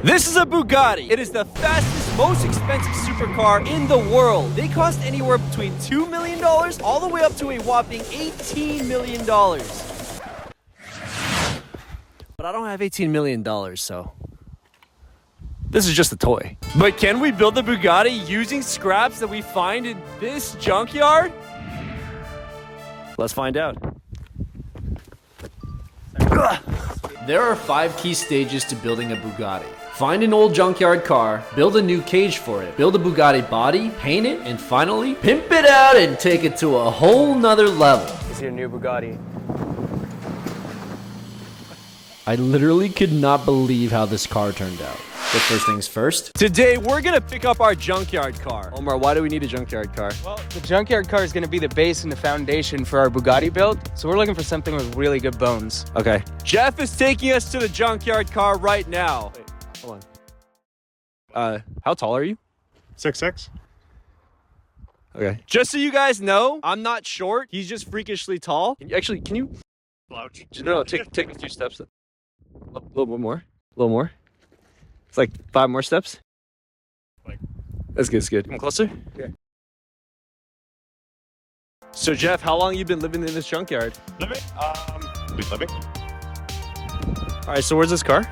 This is a Bugatti. It is the fastest, most expensive supercar in the world. They cost anywhere between $2 million all the way up to a whopping $18 million. But I don't have $18 million, so this is just a toy. But can we build the Bugatti using scraps that we find in this junkyard? Let's find out. There are 5 key stages to building a Bugatti. Find an old junkyard car, build a new cage for it, build a Bugatti body, paint it, and finally, pimp it out and take it to a whole nother level. This is your new Bugatti. I literally could not believe how this car turned out. But first things first. Today, we're gonna pick up our junkyard car. Omar, why do we need a junkyard car? Well, the junkyard car is gonna be the base and the foundation for our Bugatti build, so we're looking for something with really good bones. Okay. Jeff is taking us to the junkyard car right now. Wait, hold on. How tall are you? 6'6". Okay. Just so you guys know, I'm not short. He's just freakishly tall. Can you? Slouch. No, take a few steps. A little bit more. A little more. It's like 5 more steps. That's good. That's good. Come closer. Okay. So Jeff, how long you been living in this junkyard? Living? Living. All right. So where's this car?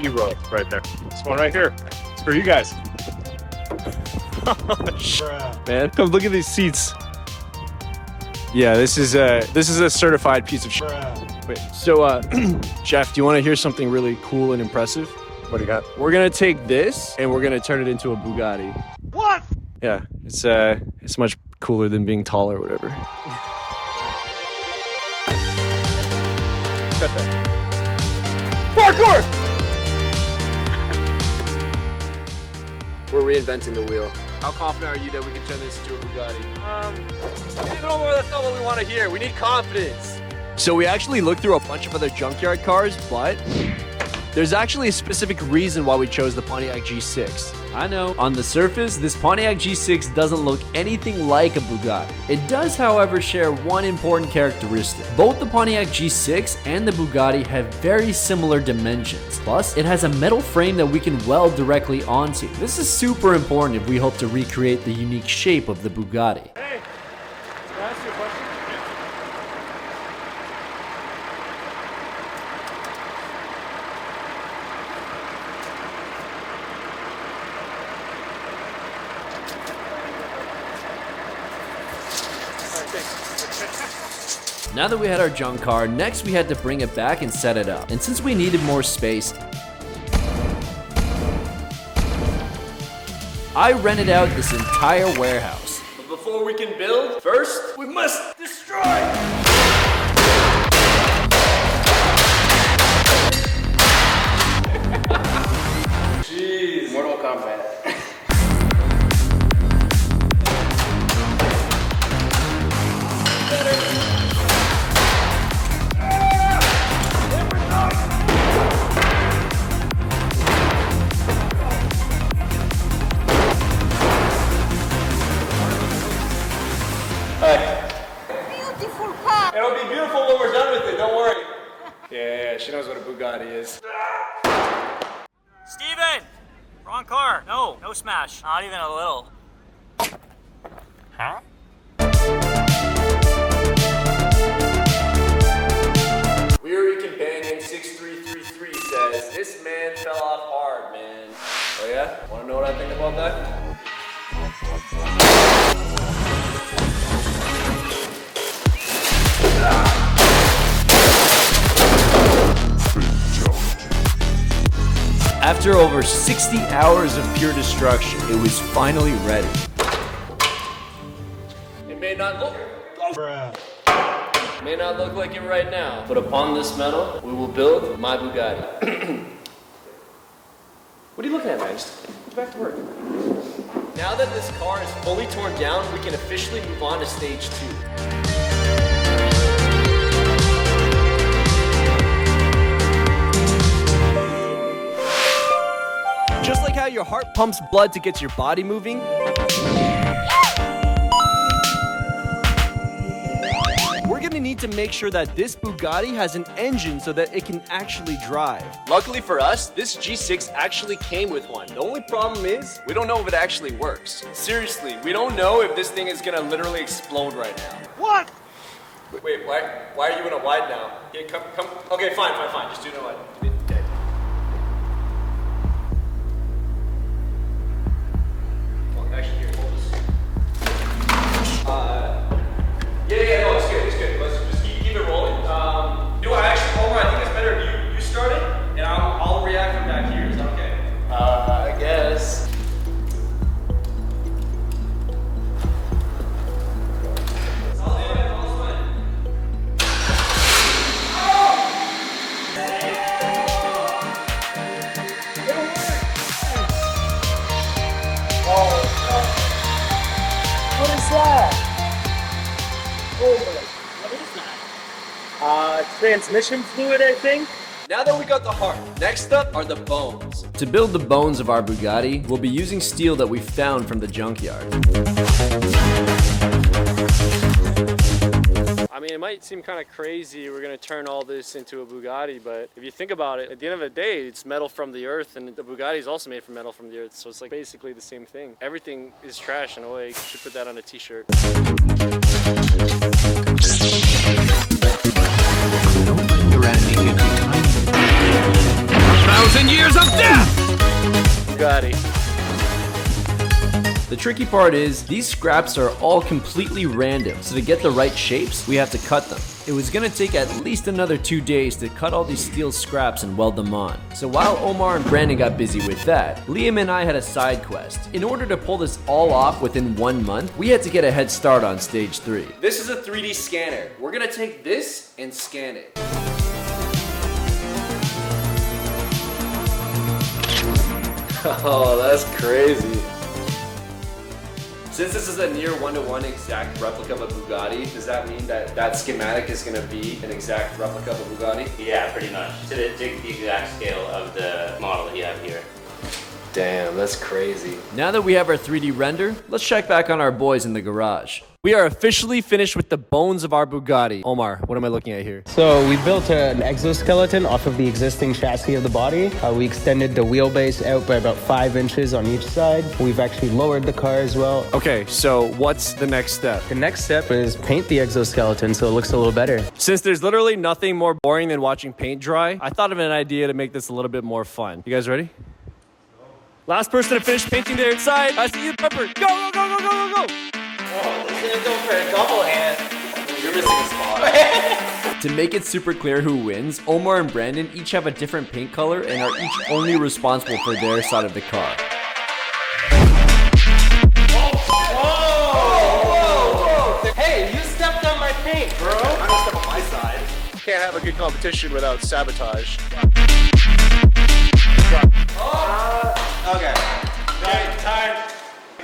B-roll right there. This one right here. It's for you guys. Man, come look at these seats. Yeah, this is a certified piece of shit. Wait. So Jeff, do you want to hear something really cool and impressive? What do you got? We're gonna take this and we're gonna turn it into a Bugatti. What? Yeah, it's much cooler than being tall or whatever. Got that. Parkour! We're reinventing the wheel. How confident are you that we can turn this into a Bugatti? No more, that's not what we want to hear. We need confidence. So we actually looked through a bunch of other junkyard cars, but there's actually a specific reason why we chose the Pontiac G6. I know, on the surface, this Pontiac G6 doesn't look anything like a Bugatti. It does, however, share one important characteristic. Both the Pontiac G6 and the Bugatti have very similar dimensions. Plus, it has a metal frame that we can weld directly onto. This is super important if we hope to recreate the unique shape of the Bugatti. Hey, can I ask you a question? Now that we had our junk car, next we had to bring it back and set it up. And since we needed more space, I rented out this entire warehouse. But before we can build, first, we must destroy! Jeez. Mortal Kombat. Beautiful car. It'll be beautiful when we're done with it, don't worry. Yeah, she knows what a Bugatti is. Steven! Wrong car. No smash. Not even a little. Huh? Weary Companion 6333 says, this man fell off hard, man. Oh yeah? Wanna know what I think about that? After over 60 hours of pure destruction, it was finally ready. It may not look like it right now, but upon this metal, we will build my Bugatti. What are you looking at, man? Just get back to work. Now that this car is fully torn down, we can officially move on to stage 2. Just like how your heart pumps blood to get your body moving, we're gonna need need to make sure that this Bugatti has an engine so that it can actually drive. Luckily for us, this G6 actually came with one. The only problem is, we don't know if it actually works. Seriously, we don't know if this thing is gonna literally explode right now. What? Wait, why are you in a wide now? Okay, come. Okay, fine, just do it in a wide. Okay. Well, actually, here, hold this. Yeah, no, it's good. Let's just keep it rolling. You know what, actually, Omar, I think it's better if you start it, and I'll react from back here. Is that okay? I guess. What is that? Transmission fluid, I think. Now that we got the heart, next up are the bones. To build the bones of our Bugatti, we'll be using steel that we found from the junkyard. I mean, it might seem kind of crazy we're going to turn all this into a Bugatti, but if you think about it, at the end of the day, it's metal from the earth, and the Bugatti is also made from metal from the earth, so it's like basically the same thing. Everything is trash in a way. You should put that on a t-shirt. 1,000 years of death! Bugatti. The tricky part is, these scraps are all completely random, so to get the right shapes, we have to cut them. It was gonna take at least another 2 days to cut all these steel scraps and weld them on. So while Omar and Brandon got busy with that, Liam and I had a side quest. In order to pull this all off within 1 month, we had to get a head start on stage 3. This is a 3D scanner. We're gonna take this and scan it. Oh, that's crazy. Since this is a near one-to-one exact replica of a Bugatti, does that mean that that schematic is going to be an exact replica of a Bugatti? Yeah, pretty much. To the exact scale of the model that you have here. Damn, that's crazy. Now that we have our 3D render, let's check back on our boys in the garage. We are officially finished with the bones of our Bugatti. Omar, what am I looking at here? So we built an exoskeleton off of the existing chassis of the body. We extended the wheelbase out by about 5 inches on each side. We've actually lowered the car as well. Okay, so what's the next step? The next step is paint the exoskeleton so it looks a little better. Since there's literally nothing more boring than watching paint dry, I thought of an idea to make this a little bit more fun. You guys ready? Last person to finish painting their inside, I see you, Pepper. Go, go, go, go, go, go, go. Oh, this is going for a double hand. You're missing a spot. To make it super clear who wins, Omar and Brandon each have a different paint color and are each only responsible for their side of the car. Whoa! Hey, you stepped on my paint, bro. I'm gonna step on my side. Can't have a good competition without sabotage. Okay. Time.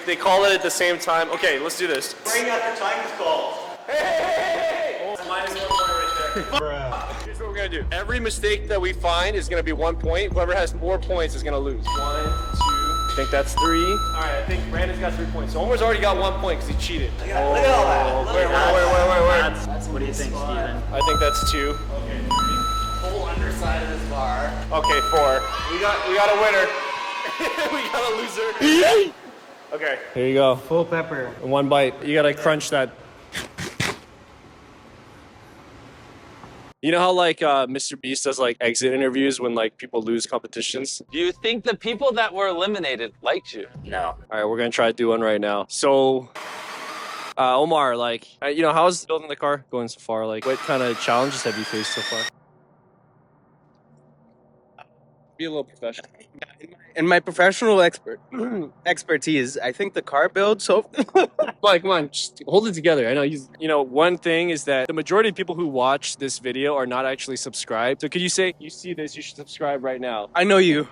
They call it at the same time. Okay, let's do this. Bring out the time is called. Hey! Oh, minus 1 point right there. Here's what we're gonna do. Every mistake that we find is gonna be 1 point. Whoever has more points is gonna lose. 1, 2. I think that's 3. All right, I think Brandon's got 3 points. So Omar's already got 1 point because he cheated. Look at all that. Where? What do you think, Steven? I think that's 2. Okay, 3. Whole underside of this bar. Okay, 4. We got a winner. We got a loser. Okay. Here you go. Full pepper. 1 bite. You gotta crunch that. You know how like Mr. Beast does like exit interviews when like people lose competitions? Do you think the people that were eliminated liked you? No. All right, we're gonna try to do one right now. So, Omar, like, you know, how's building the car going so far? Like, what kind of challenges have you faced so far? Be a little professional. In my professional expertise, I think the car build so... Come on, just hold it together. I know you know, one thing is that the majority of people who watch this video are not actually subscribed. So could you say, you see this, you should subscribe right now. I know you.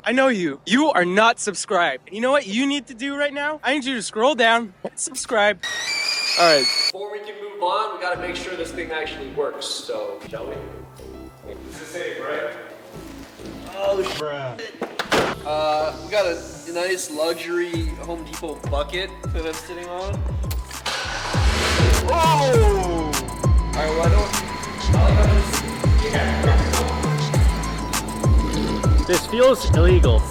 You are not subscribed. You know what you need to do right now? I need you to scroll down, subscribe. All right. Before we can move on, we gotta make sure this thing actually works, so shall we? This is safe, right? Oh, shit. We got a nice luxury Home Depot bucket that I'm sitting on. Whoa! Alright, This feels illegal.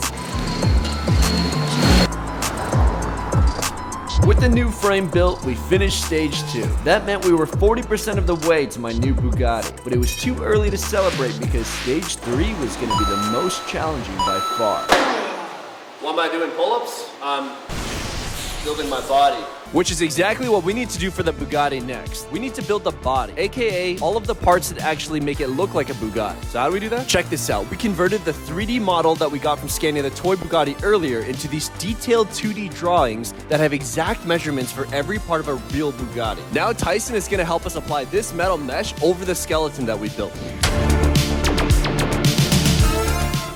With the new frame built, we finished stage 2. That meant we were 40% of the way to my new Bugatti, but it was too early to celebrate because stage 3 was going to be the most challenging by far. What am I doing, pull-ups? Building my body. Which is exactly what we need to do for the Bugatti next. We need to build the body, aka all of the parts that actually make it look like a Bugatti. So how do we do that? Check this out. We converted the 3D model that we got from scanning the toy Bugatti earlier into these detailed 2D drawings that have exact measurements for every part of a real Bugatti. Now Tyson is going to help us apply this metal mesh over the skeleton that we built.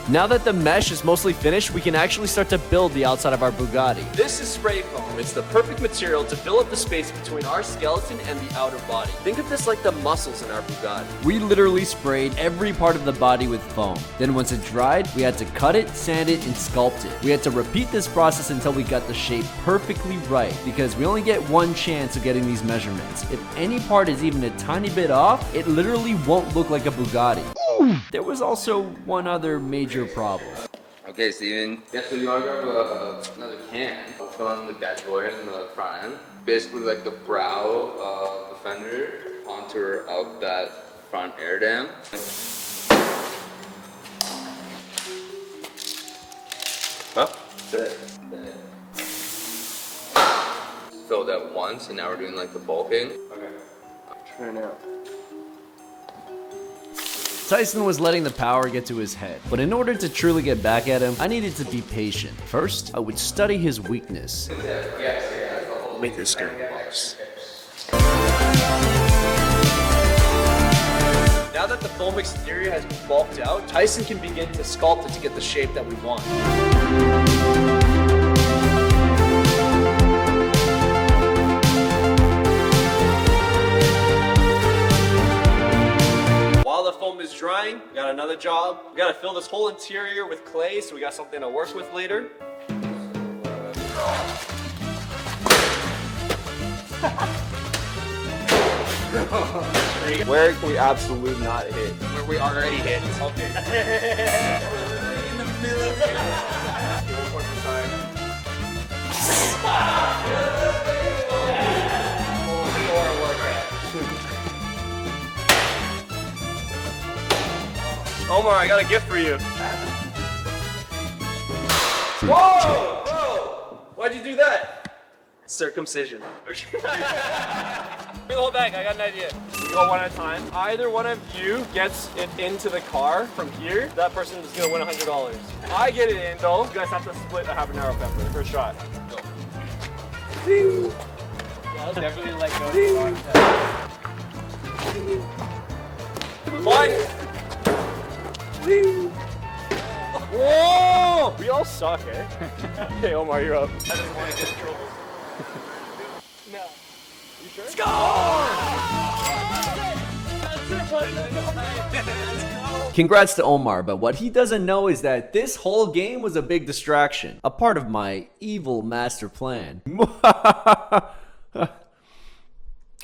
Now that the mesh is mostly finished, we can actually start to build the outside of our Bugatti. This is spray foam. It's the perfect material to fill up the space between our skeleton and the outer body. Think of this like the muscles in our Bugatti. We literally sprayed every part of the body with foam. Then once it dried, we had to cut it, sand it, and sculpt it. We had to repeat this process until we got the shape perfectly right, because we only get one chance of getting these measurements. If any part is even a tiny bit off, it literally won't look like a Bugatti. There was also one other major problem. Okay, Steven, guess what you want to grab another can. Fill in the dashboard in the front end. Basically like the brow of the fender, contour of that front air dam. Well, that's it. Fill that once, and now we're doing like the bulking. Okay. Turn out. Tyson was letting the power get to his head, but in order to truly get back at him, I needed to be patient. First, I would study his weakness. Make this scary box. Now that the foam exterior has been bulked out, Tyson can begin to sculpt it to get the shape that we want. While the foam is drying, we got another job. We gotta fill this whole interior with clay so we got something to work with later. Where can we absolutely not hit? Where we already hit. Okay. In the middle of it. One more time. Omar, I got a gift for you. Whoa! Bro! Why'd you do that? Circumcision. Bring the whole bag, I got an idea. We go one at a time. Either one of you gets it into the car from here, that person is gonna win $100. I get it in though. You guys have to split a half an arrow pepper. First shot. Go. Ding. I'll definitely let go. One. Whoa! We all suck, eh? Okay, Omar, you're up. I didn't want to get in trouble. No. You sure? Let's go! Congrats to Omar, but what he doesn't know is that this whole game was a big distraction, a part of my evil master plan.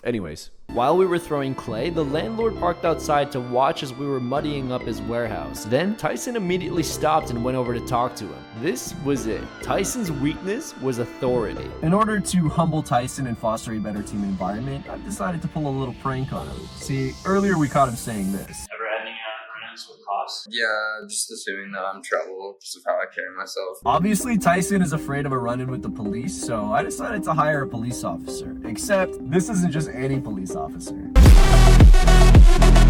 Anyways, while we were throwing clay, the landlord parked outside to watch as we were muddying up his warehouse. Then Tyson immediately stopped and went over to talk to him. This was it. Tyson's weakness was authority. In order to humble Tyson and foster a better team environment, I've decided to pull a little prank on him. See, earlier we caught him saying this. Ever had any run-ins with cops? Yeah, just assuming that I'm trouble, just of how I carry myself. Obviously, Tyson is afraid of a run-in with the police, so I decided to hire a police officer. Except, this isn't just any police officer.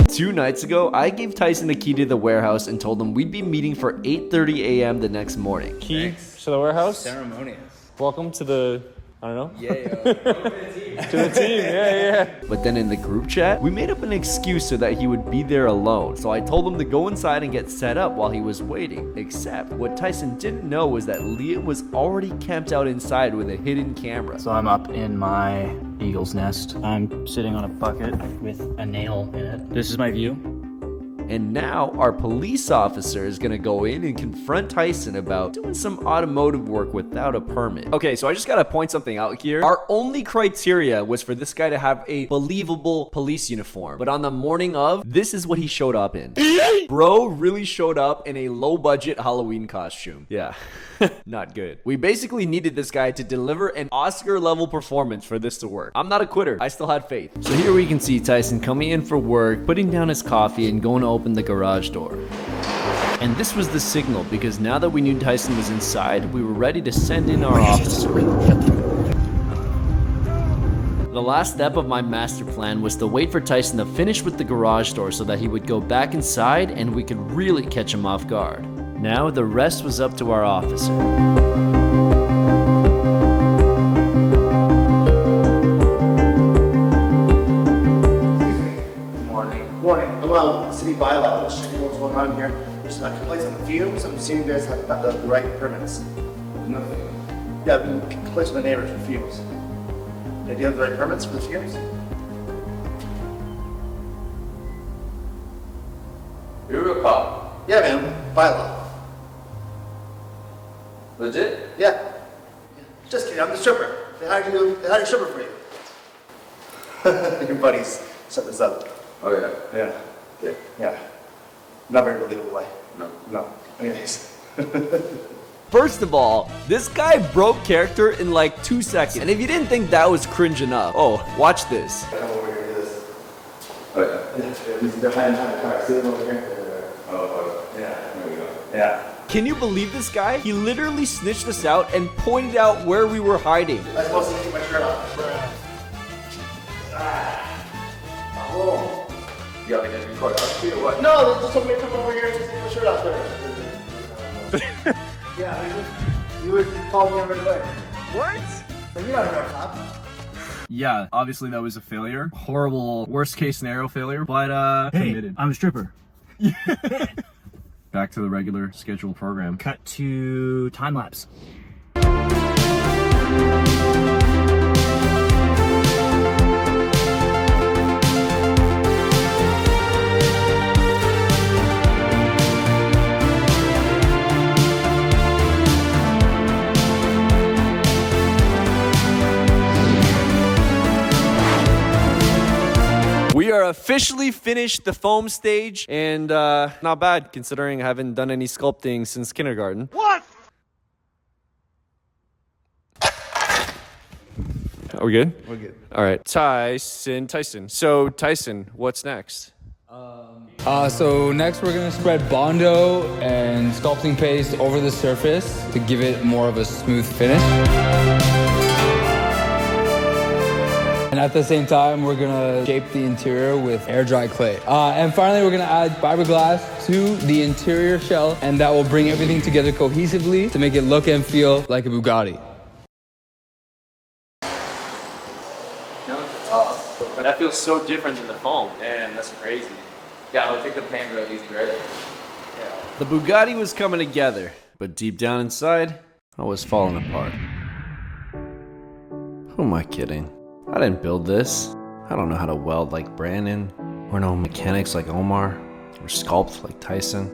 2 nights ago, I gave Tyson the key to the warehouse and told him we'd be meeting for 8:30 a.m. the next morning. Key to the warehouse. Ceremonious. Welcome to the, I don't know. Yeah. To the team, yeah. But then in the group chat, we made up an excuse so that he would be there alone. So I told him to go inside and get set up while he was waiting. Except what Tyson didn't know was that Leah was already camped out inside with a hidden camera. So I'm up in my eagle's nest. I'm sitting on a bucket with a nail in it. This is my view. And now our police officer is gonna go in and confront Tyson about doing some automotive work without a permit. Okay, so I just gotta point something out here. Our only criteria was for this guy to have a believable police uniform. But on the morning of, this is what he showed up in. Bro really showed up in a low budget Halloween costume. Yeah. Not good. We basically needed this guy to deliver an Oscar level performance for this to work. I'm not a quitter. I still had faith. So here we can see Tyson coming in for work, putting down his coffee and going to open the garage door. And this was the signal, because now that we knew Tyson was inside, we were ready to send in our officer. The last step of my master plan was to wait for Tyson to finish with the garage door so that he would go back inside and we could really catch him off guard. Now the rest was up to our officer. Morning. Hello, city bylaw. Let's check what's going on here. There's a complaints on the fumes. I'm assuming you guys have the right permits. Nothing. Yeah, I've been complaints from the neighbors for fumes. Yeah, do you have the right permits for the fumes? You're a cop. Yeah, man. Bylaw. Legit? Yeah. Just kidding. I'm the stripper. They hired a stripper for you. Your buddies set this up. Oh yeah. Yeah. Not very believable way. No. Anyways. First of all, this guy broke character in like 2 seconds. And if you didn't think that was cringe enough, oh, watch this. Come over here to this. Oh yeah. They're hiding behind the car. See them over here? Oh. Yeah. There we go. Yeah. Can you believe this guy? He literally snitched us out and pointed out where we were hiding. I was supposed to keep my shirt off. Oh. You got me to record out or what? No, they just told me to come over here and take my shirt off there. Yeah, you would call me right away. What? So you're not a real cop. Yeah, obviously that was a failure. Horrible, worst case scenario failure, but Hey, committed. I'm a stripper. Back to the regular scheduled program. Cut to time lapse. We are officially finished the foam stage, and not bad considering I haven't done any sculpting since kindergarten. What? Are we good? We're good. All right, Tyson. So Tyson, what's next? So next we're gonna spread Bondo and sculpting paste over the surface to give it more of a smooth finish. And at the same time, we're gonna shape the interior with air dry clay. And finally, we're gonna add fiberglass to the interior shell, and that will bring everything together cohesively to make it look and feel like a Bugatti. But that feels so different than the foam. Man, that's crazy. Yeah, I'll take the paint real easy, right? The Bugatti was coming together, but deep down inside, I was falling apart. Who am I kidding? I didn't build this. I don't know how to weld like Brandon, or know mechanics like Omar, or sculpt like Tyson.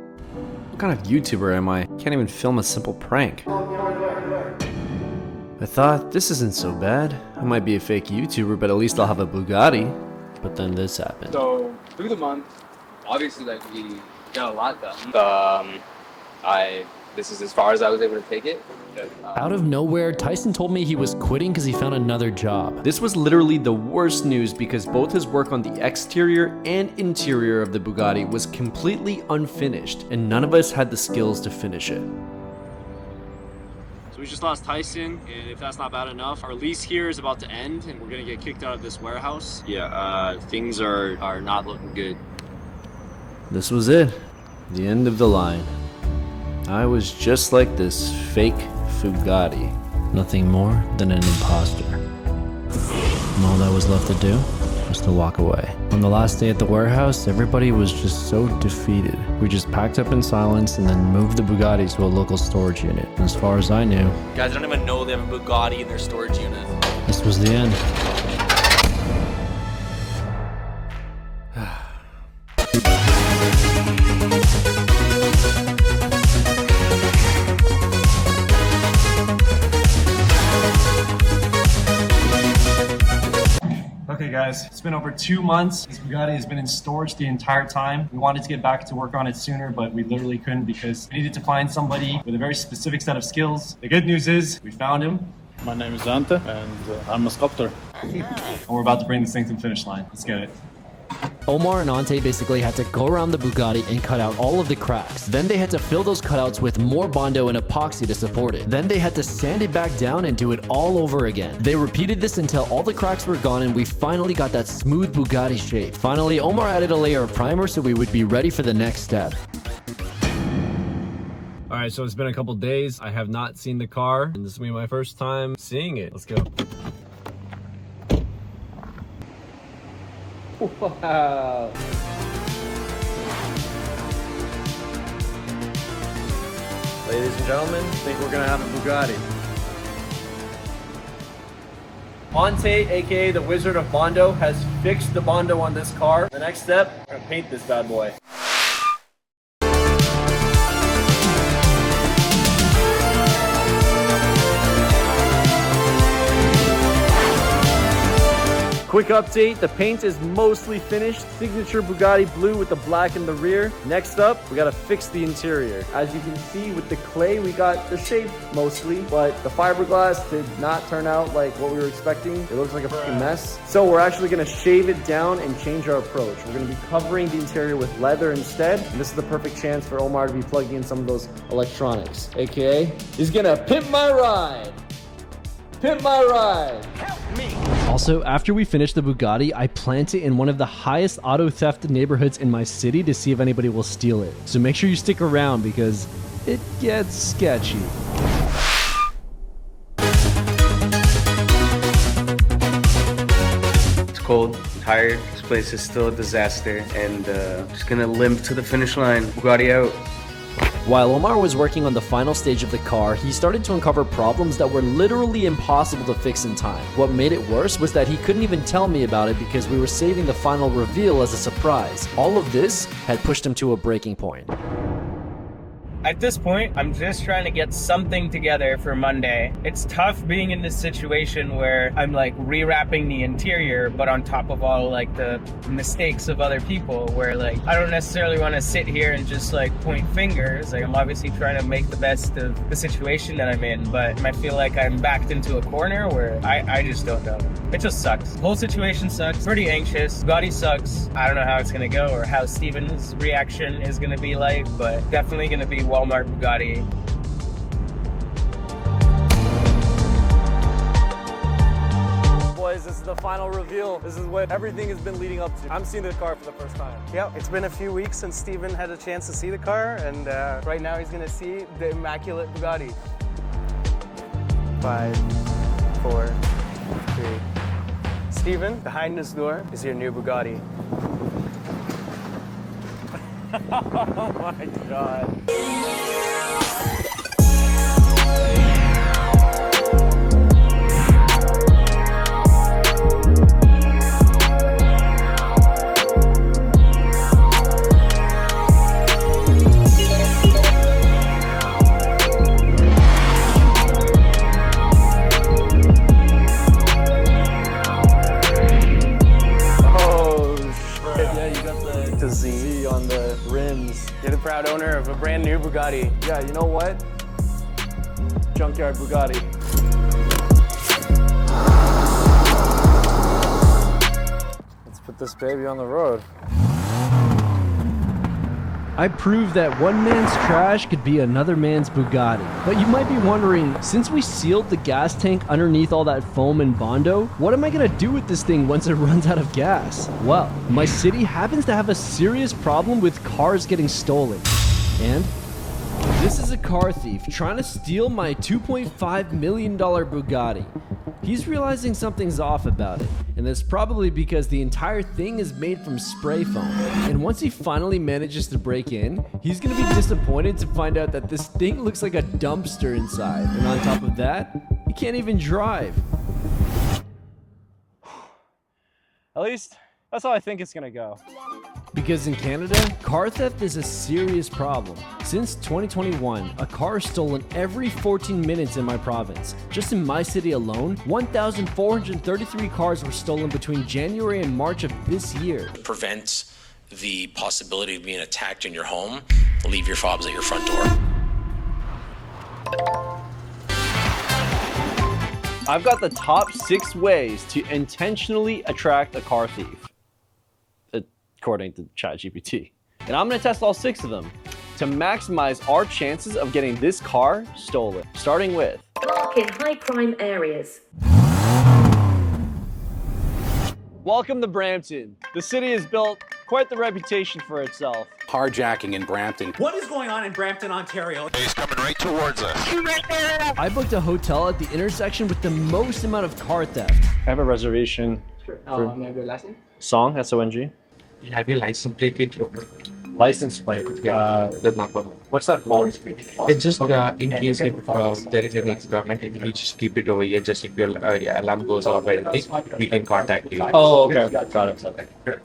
What kind of YouTuber am I? Can't even film a simple prank. I thought, this isn't so bad. I might be a fake YouTuber, but at least I'll have a Bugatti. But then this happened. So through the month, obviously, like we got a lot done. This is as far as I was able to take it. Out of nowhere, Tyson told me he was quitting because he found another job. This was literally the worst news because both his work on the exterior and interior of the Bugatti was completely unfinished, and none of us had the skills to finish it. So we just lost Tyson, and if that's not bad enough, our lease here is about to end, and we're gonna get kicked out of this warehouse. Yeah, things are not looking good. This was it. The end of the line. I was just like this fake Bugatti. Nothing more than an imposter. And all that was left to do was to walk away. On the last day at the warehouse, everybody was just so defeated. We just packed up in silence and then moved the Bugatti to a local storage unit. And as far as I knew, Guys, I don't even know they have a Bugatti in their storage unit. this was the end. guys. It's been over 2 months. This Bugatti has been in storage the entire time. We wanted to get back to work on it sooner, but we literally couldn't because we needed to find somebody with a very specific set of skills. The good news is we found him. My name is Ante, and I'm a sculptor. And we're about to bring this thing to the finish line. Let's get it. Omar and Ante basically had to go around the Bugatti and cut out all of the cracks. Then they had to fill those cutouts with more Bondo and epoxy to support it. Then they had to sand it back down and do it all over again. They repeated this until all the cracks were gone and we finally got that smooth Bugatti shape. Finally, Omar added a layer of primer so we would be ready for the next step. Alright, so it's been a couple days. I have not seen the car, and this will be my first time seeing it. Let's go. Wow. Ladies and gentlemen, I think we're gonna have a Bugatti. Ante, aka the Wizard of Bondo, has fixed the Bondo on this car. The next step, we're gonna paint this bad boy. Quick update, the paint is mostly finished. Signature Bugatti blue with the black in the rear. Next up, we gotta fix the interior. As you can see with the clay, we got the shape mostly, but the fiberglass did not turn out like what we were expecting. It looks like a freaking mess. So we're actually gonna shave it down and change our approach. We're gonna be covering the interior with leather instead. And this is the perfect chance for Omar to be plugging in some of those electronics. AKA, he's gonna pimp my ride. Pimp my ride. Help me. Also, after we finish the Bugatti, I plant it in one of the highest auto theft neighborhoods in my city to see if anybody will steal it. So make sure you stick around because it gets sketchy. It's cold, I'm tired, this place is still a disaster, and just gonna limp to the finish line. Bugatti out. While Omar was working on the final stage of the car, he started to uncover problems that were literally impossible to fix in time. What made it worse was that he couldn't even tell me about it because we were saving the final reveal as a surprise. All of this had pushed him to a breaking point. At this point, I'm just trying to get something together for Monday. It's tough being in this situation where I'm like rewrapping the interior, but on top of all like the mistakes of other people where like I don't necessarily want to sit here and just like point fingers. Like I'm obviously trying to make the best of the situation that I'm in, but I feel like I'm backed into a corner where I just don't know. It just sucks. The whole situation sucks. Pretty anxious. Bugatti sucks. I don't know how it's gonna go or how Steven's reaction is gonna be like, but definitely gonna be Walmart Bugatti. Boys, this is the final reveal. This is what everything has been leading up to. I'm seeing the car for the first time. Yeah, it's been a few weeks since Steven had a chance to see the car, and right now he's gonna see the immaculate Bugatti. 5, 4, 3. Steven, behind this door is your new Bugatti. Oh my God. Z on the rims. You're the proud owner of a brand new Bugatti. Yeah, you know what? Junkyard Bugatti. Let's put this baby on the road. I proved that one man's trash could be another man's Bugatti. But you might be wondering, since we sealed the gas tank underneath all that foam and Bondo, what am I gonna do with this thing once it runs out of gas? Well, my city happens to have a serious problem with cars getting stolen. And this is a car thief trying to steal my $2.5 million Bugatti. He's realizing something's off about it, and that's probably because the entire thing is made from spray foam. And once he finally manages to break in, he's gonna be disappointed to find out that this thing looks like a dumpster inside. And on top of that, he can't even drive. At least, that's how I think it's gonna go. Because in Canada, car theft is a serious problem. Since 2021, a car is stolen every 14 minutes in my province. Just in my city alone, 1,433 cars were stolen between January and March of this year. Prevent the possibility of being attacked in your home, leave your fobs at your front door. I've got the top 6 ways to intentionally attract a car thief, according to ChatGPT. And I'm gonna test all 6 of them to maximize our chances of getting this car stolen. Starting with park in high crime areas. Welcome to Brampton. The city has built quite the reputation for itself. Carjacking in Brampton. What is going on in Brampton, Ontario? He's coming right towards us. I booked a hotel at the intersection with the most amount of car theft. I have a reservation for may I have your license? Song, S-O-N-G. You have your license plate with you. License plate. The number. What's that for? It's just in case if there is any experiment, if you just keep it over here, just if your alarm goes off or anything, we can contact you. Oh, okay. Got it.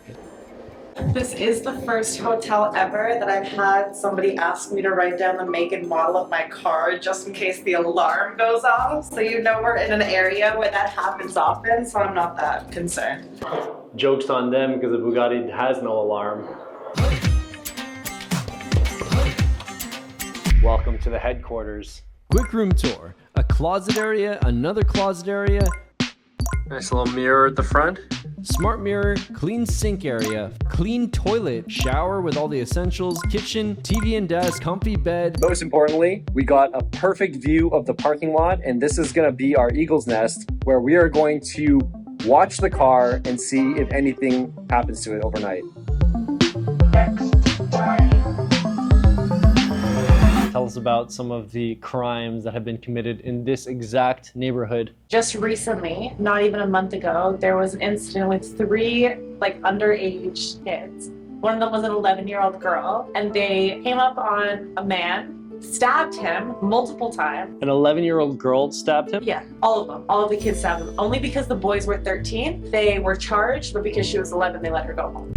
This is the first hotel ever that I've had somebody ask me to write down the make and model of my car just in case the alarm goes off. So you know we're in an area where that happens often, so I'm not that concerned. Joke's on them because the Bugatti has no alarm. Welcome to the headquarters. Quick room tour. A closet area, another closet area. Nice little mirror at the front. Smart mirror, clean sink area, clean toilet, shower with all the essentials, kitchen, TV and desk, comfy bed. Most importantly, we got a perfect view of the parking lot, and this is gonna be our eagle's nest where we are going to watch the car and see if anything happens to it overnight. Tell us about some of the crimes that have been committed in this exact neighborhood. Just recently, not even a month ago, there was an incident with 3 underage kids. One of them was an 11-year-old girl, and they came up on a man, stabbed him multiple times. An 11-year-old girl stabbed him? Yeah, all of them. All of the kids stabbed him. Only because the boys were 13, they were charged, but because she was 11, they let her go home.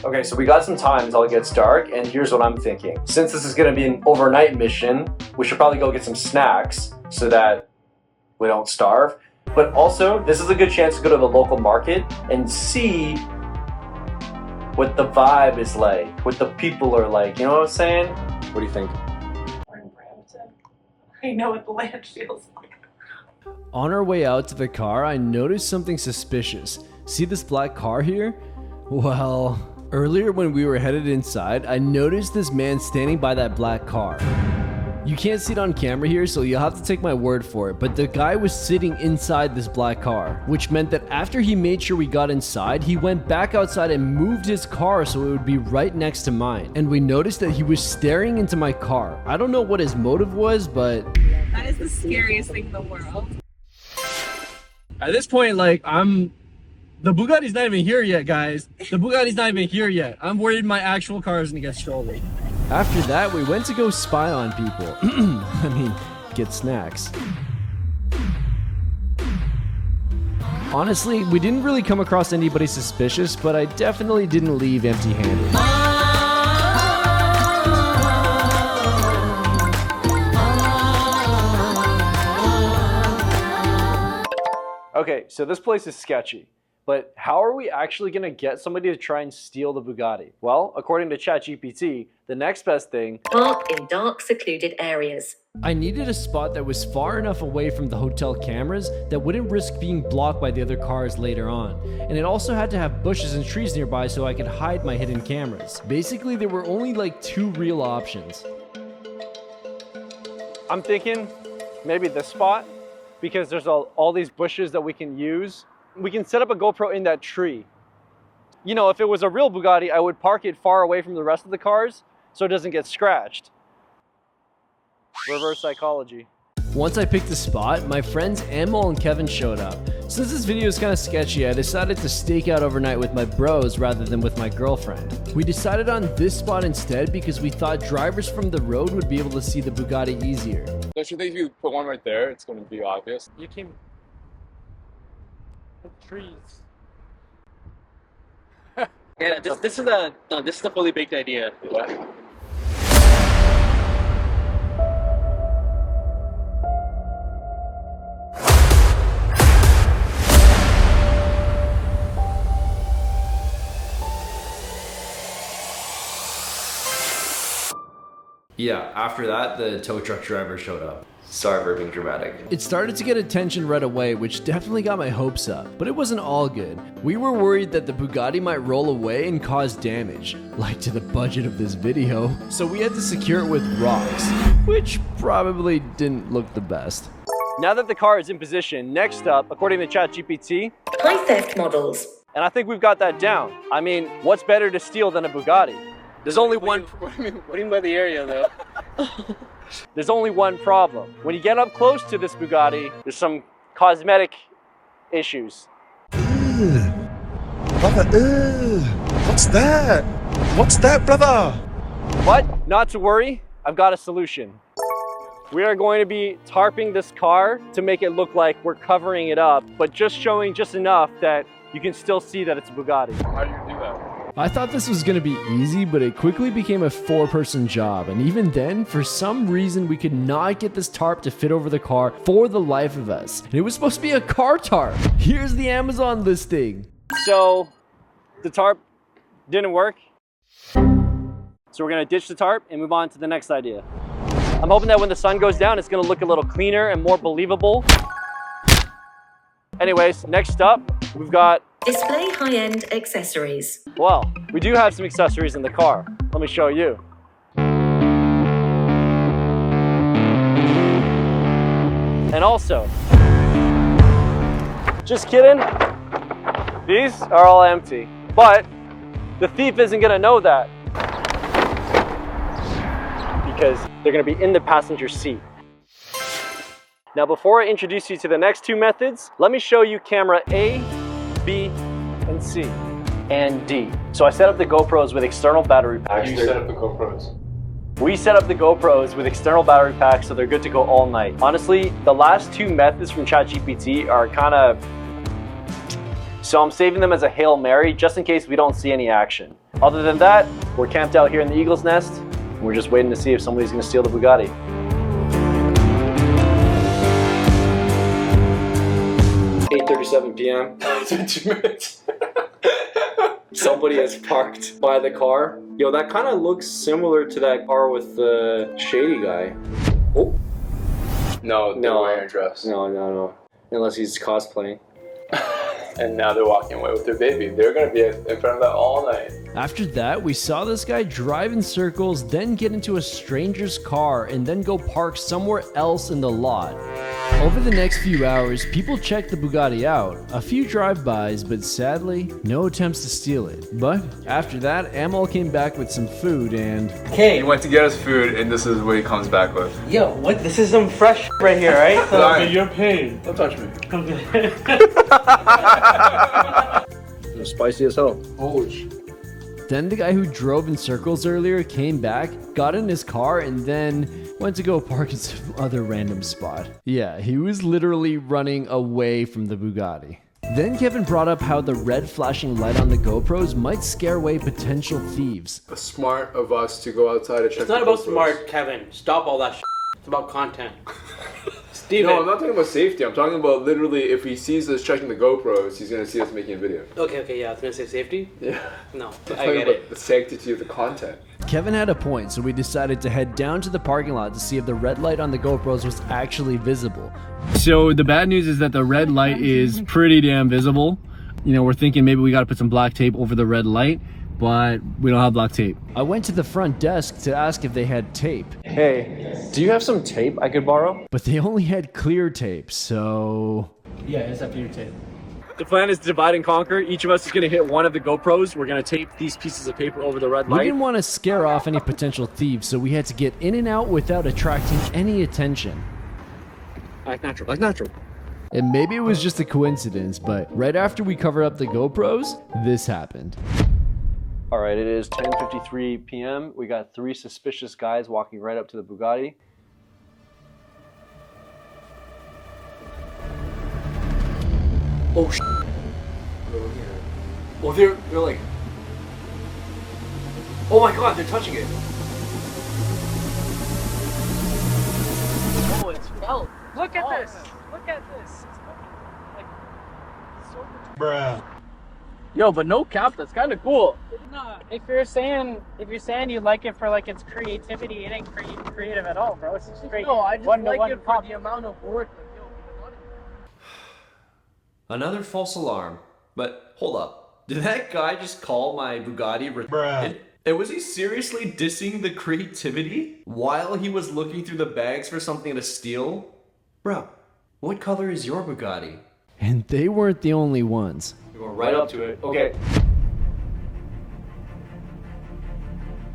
Okay, so we got some time until it gets dark, and here's what I'm thinking. Since this is gonna be an overnight mission, we should probably go get some snacks so that we don't starve. But also, this is a good chance to go to the local market and see what the vibe is like, what the people are like, you know what I'm saying? What do you think? We're in Brampton. I know what the land feels like. On our way out to the car, I noticed something suspicious. See this black car here? Well, earlier when we were headed inside, I noticed this man standing by that black car. You can't see it on camera here, so you'll have to take my word for it, but the guy was sitting inside this black car, which meant that after he made sure we got inside, he went back outside and moved his car so it would be right next to mine. And we noticed that he was staring into my car. I don't know what his motive was, but... That is the scariest thing in the world. At this point, the Bugatti's not even here yet, guys. The Bugatti's not even here yet. I'm worried my actual car is gonna get stolen. After that, we went to go spy on people. I mean, get snacks. Honestly, we didn't really come across anybody suspicious, but I definitely didn't leave empty-handed. Okay, so this place is sketchy. But how are we actually going to get somebody to try and steal the Bugatti? Well, according to ChatGPT, the next best thing... Park in dark, secluded areas. I needed a spot that was far enough away from the hotel cameras that wouldn't risk being blocked by the other cars later on. And it also had to have bushes and trees nearby so I could hide my hidden cameras. Basically, there were only 2 real options. I'm thinking maybe this spot, because there's all these bushes that we can use. We can set up a GoPro in that tree. You know, if it was a real Bugatti, I would park it far away from the rest of the cars so it doesn't get scratched. Reverse psychology. Once I picked a spot, my friends Emil and Kevin showed up. Since this video is kind of sketchy, I decided to stake out overnight with my bros rather than with my girlfriend. We decided on this spot instead because we thought drivers from the road would be able to see the Bugatti easier. Don't you think if you put one right there, it's going to be obvious? You can... trees. Yeah, this is a fully baked idea. Yeah, after that, the tow truck driver showed up. Sorry for being dramatic. It started to get attention right away, which definitely got my hopes up, but it wasn't all good. We were worried that the Bugatti might roll away and cause damage, like to the budget of this video, so we had to secure it with rocks, which probably didn't look the best. Now that the car is in position, next up, according to ChatGPT, high theft models. And I think we've got that down. I mean, what's better to steal than a Bugatti? There's only one. What do you mean by the area, though? There's only one problem. When you get up close to this Bugatti, there's some cosmetic issues. Brother, what's that? What's that, brother? But not to worry, I've got a solution. We are going to be tarping this car to make it look like we're covering it up, but just showing just enough that you can still see that it's a Bugatti. How do you do that? I thought this was gonna be easy, but it quickly became a 4-person job, and even then, for some reason, we could not get this tarp to fit over the car for the life of us. And it was supposed to be a car tarp. Here's the Amazon listing. So, the tarp didn't work. So we're gonna ditch the tarp and move on to the next idea. I'm hoping that when the sun goes down, it's gonna look a little cleaner and more believable. Anyways, next up, we've got display high-end accessories. Well, we do have some accessories in the car. Let me show you. And also, just kidding, these are all empty. But the thief isn't gonna know that because they're gonna be in the passenger seat. Now, before I introduce you to the next two methods, let me show you camera A, B, and C, and D. So I set up the GoPros with external battery packs. You set up the GoPros? We set up the GoPros with external battery packs so they're good to go all night. Honestly, the last two methods from ChatGPT are kind of... So I'm saving them as a Hail Mary just in case we don't see any action. Other than that, we're camped out here in the Eagle's Nest and we're just waiting to see if somebody's gonna steal the Bugatti. 8:37 p.m. It's been 2 minutes. Somebody has parked by the car. Yo, that kind of looks similar to that car with the shady guy. Oh. No, they're wearing a dress. No. Unless he's cosplaying. And now they're walking away with their baby. They're gonna be in front of that all night. After that, we saw this guy drive in circles, then get into a stranger's car, and then go park somewhere else in the lot. Over the next few hours, people checked the Bugatti out. A few drive-bys, but sadly, no attempts to steal it. But after that, Amal came back with some food and... Hey! He went to get us food, and this is what he comes back with. Yo, what? This is some fresh right here, right? Sorry. You're paid. Don't touch me. It's spicy as hell. Holy. Then the guy who drove in circles earlier came back, got in his car, and then went to go park in some other random spot. Yeah, he was literally running away from the Bugatti. Then Kevin brought up how the red flashing light on the GoPros might scare away potential thieves. Smart of us to go outside and check. It's not about smart, Kevin. Stop all that shit. It's about content. Steven. No, I'm not talking about safety. I'm talking about literally if he sees us checking the GoPros, he's gonna see us making a video. Okay, yeah, I was gonna say safety. Yeah. No, I'm I talking get about it. the sanctity of the content. Kevin had a point, so we decided to head down to the parking lot to see if the red light on the GoPros was actually visible. So the bad news is that the red light is pretty damn visible. You know, we're thinking maybe we gotta put some black tape over the red light, but we don't have black tape. I went to the front desk to ask if they had tape. Hey, do you have some tape I could borrow? But they only had clear tape, so... Yeah, it's up to your tape. The plan is to divide and conquer. Each of us is going to hit one of the GoPros. We're going to tape these pieces of paper over the red We light. didn't want to scare off any potential thieves, so we had to get in and out without attracting any attention. Like natural. And maybe it was just a coincidence, but right after we covered up the GoPros, this happened. All right, it is 10:53 p.m. We got 3 suspicious guys walking right up to the Bugatti. Oh, sh**. Well, they're like Oh my god, they're touching it. Oh, it's felt. Look at this. Look at this. Like, so Bruh. Yo, but no cap, that's kind of cool. No, if you're saying you like it for like its creativity, it ain't creative at all, bro. It's just straight. No, I just one-to-one like it for copy. the amount of work. Another false alarm. But hold up. Did that guy just call my Bugatti retarded? And was he seriously dissing the creativity while he was looking through the bags for something to steal? Bro, what color is your Bugatti? And they weren't the only ones. We're going right up to it. Okay.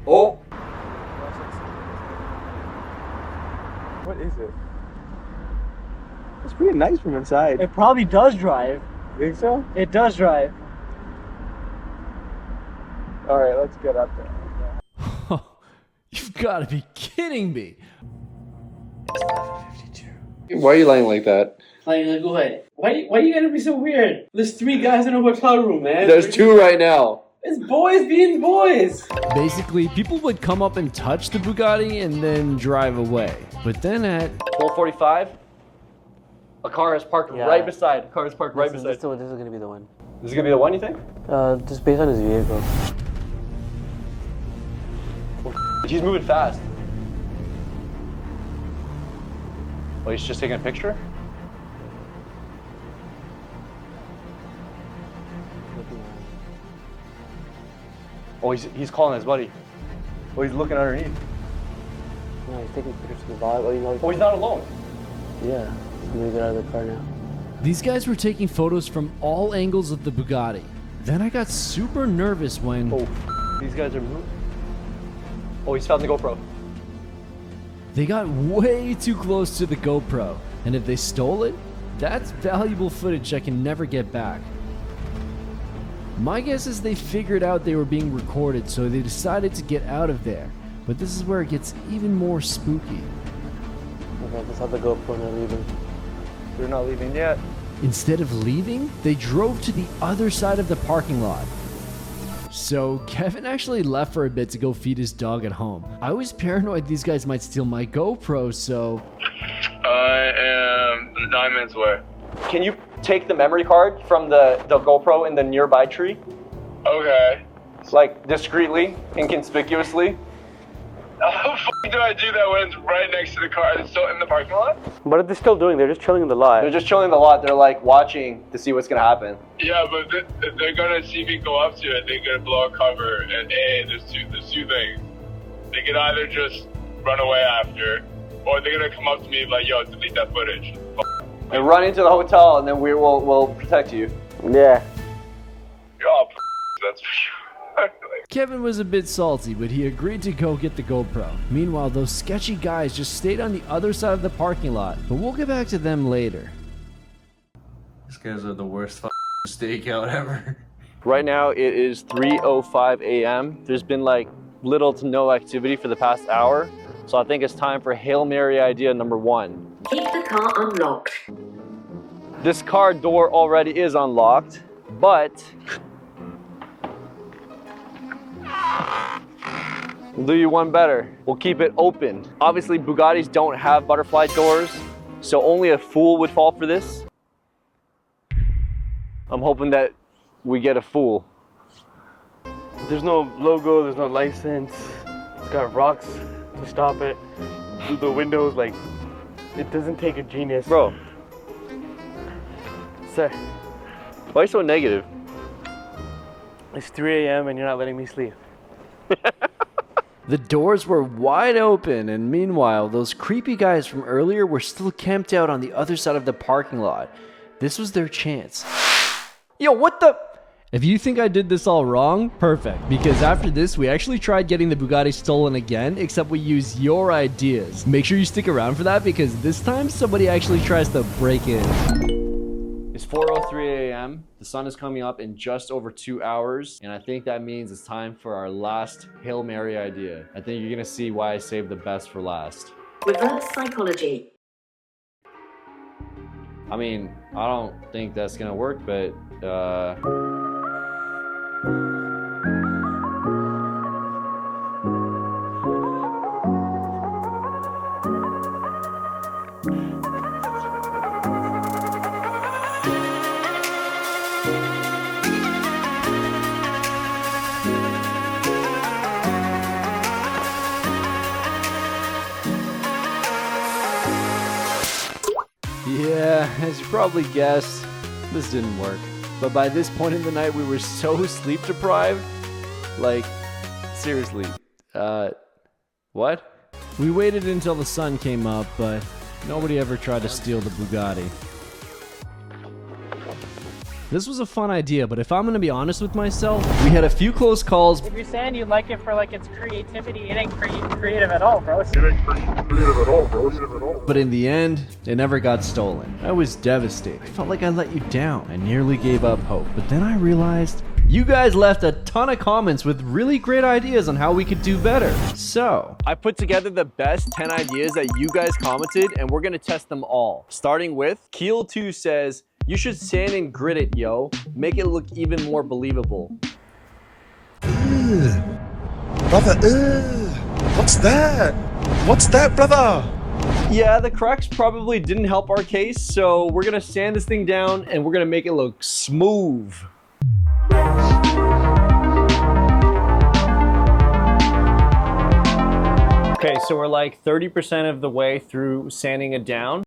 Oh! What is it? It's pretty nice from inside. It probably does drive. You think so? It does drive. All right, let's get up there. You've got to be kidding me. Why are you lying like that? Like what? Why you gotta be so weird? There's 3 guys in a hotel room, man. There's 2 right now. It's boys being boys. Basically, people would come up and touch the Bugatti and then drive away. But then at 12:45, a car is parked right beside. A car is parked right beside. This is gonna be the one. This is gonna be the one, you think? Just based on his vehicle. He's moving fast. Oh, he's just taking a picture? Oh, he's calling his buddy. Oh, he's looking underneath. No, he's taking pictures of the vibe. Oh, you know, Oh, he's not alone. Yeah, he's gonna get out of the car now. these guys were taking photos from all angles of the Bugatti. Then I got super nervous when... Oh, these guys are moving. Oh, he's found the GoPro. They got way too close to the GoPro, and if they stole it, that's valuable footage I can never get back. My guess is they figured out they were being recorded, so they decided to get out of there. But this is where it gets even more spooky. Okay, let's have the GoPro and they're leaving. They're not leaving yet. Instead of leaving, they drove to the other side of the parking lot. So Kevin actually left for a bit to go feed his dog at home. I was paranoid these guys might steal my GoPro, so... I am 9 minutes away. Can you take the memory card from the GoPro in the nearby tree? Okay. Like, discreetly, inconspicuously? How the fuck do I do that when it's right next to the car? It's still in the parking lot? What are they still doing? They're just chilling in the lot. They're just chilling in the lot. They're like watching to see what's gonna happen. Yeah, but they're gonna see me go up to it. They're gonna blow a cover, and there's two things. They could either just run away after, or they're gonna come up to me like, "Yo, delete that footage." And run into the hotel, and then we'll protect you. Yeah. Oh, that's for sure. Kevin was a bit salty, but he agreed to go get the GoPro. Meanwhile, those sketchy guys just stayed on the other side of the parking lot, but we'll get back to them later. These guys are the worst stakeout ever. Right now, it is 3:05 a.m. There's been like little to no activity for the past hour, so I think it's time for Hail Mary idea number 1. Keep the car unlocked. This car door already is unlocked, but we'll do you one better. We'll keep it open. Obviously, Bugattis don't have butterfly doors, so only a fool would fall for this. I'm hoping that we get a fool. There's no logo, there's no license. It's got rocks to stop it. Through the windows, like, it doesn't take a genius. Bro. Sir. Why are you so negative? It's 3 a.m. and you're not letting me sleep. The doors were wide open, and meanwhile, those creepy guys from earlier were still camped out on the other side of the parking lot. This was their chance. Yo, what the? If you think I did this all wrong, perfect. Because after this, we actually tried getting the Bugatti stolen again, except we used your ideas. Make sure you stick around for that, because this time somebody actually tries to break in. It's 4:03 a.m. The sun is coming up in just over 2 hours, and I think that means it's time for our last Hail Mary idea. I think you're gonna see why I saved the best for last. Reverse psychology. I mean, I don't think that's gonna work, but Yeah, as you probably guessed, this didn't work. But by this point in the night, we were so sleep deprived. Like, seriously, what? We waited until the sun came up, but nobody ever tried to steal the Bugatti. This was a fun idea, but if I'm gonna be honest with myself, we had a few close calls. If you're saying you like it for like its creativity, it ain't creative at all, bro. But in the end, it never got stolen. I was devastated. I felt like I let you down. I nearly gave up hope, but then I realized you guys left a ton of comments with really great ideas on how we could do better. So I put together the best 10 ideas that you guys commented, and we're gonna test them all. Starting with Keel2 says, you should sand and grit it, yo. Make it look even more believable. Brother, what's that? What's that, brother? Yeah, the cracks probably didn't help our case, so we're gonna sand this thing down and we're gonna make it look smooth. Okay, so we're like 30% of the way through sanding it down.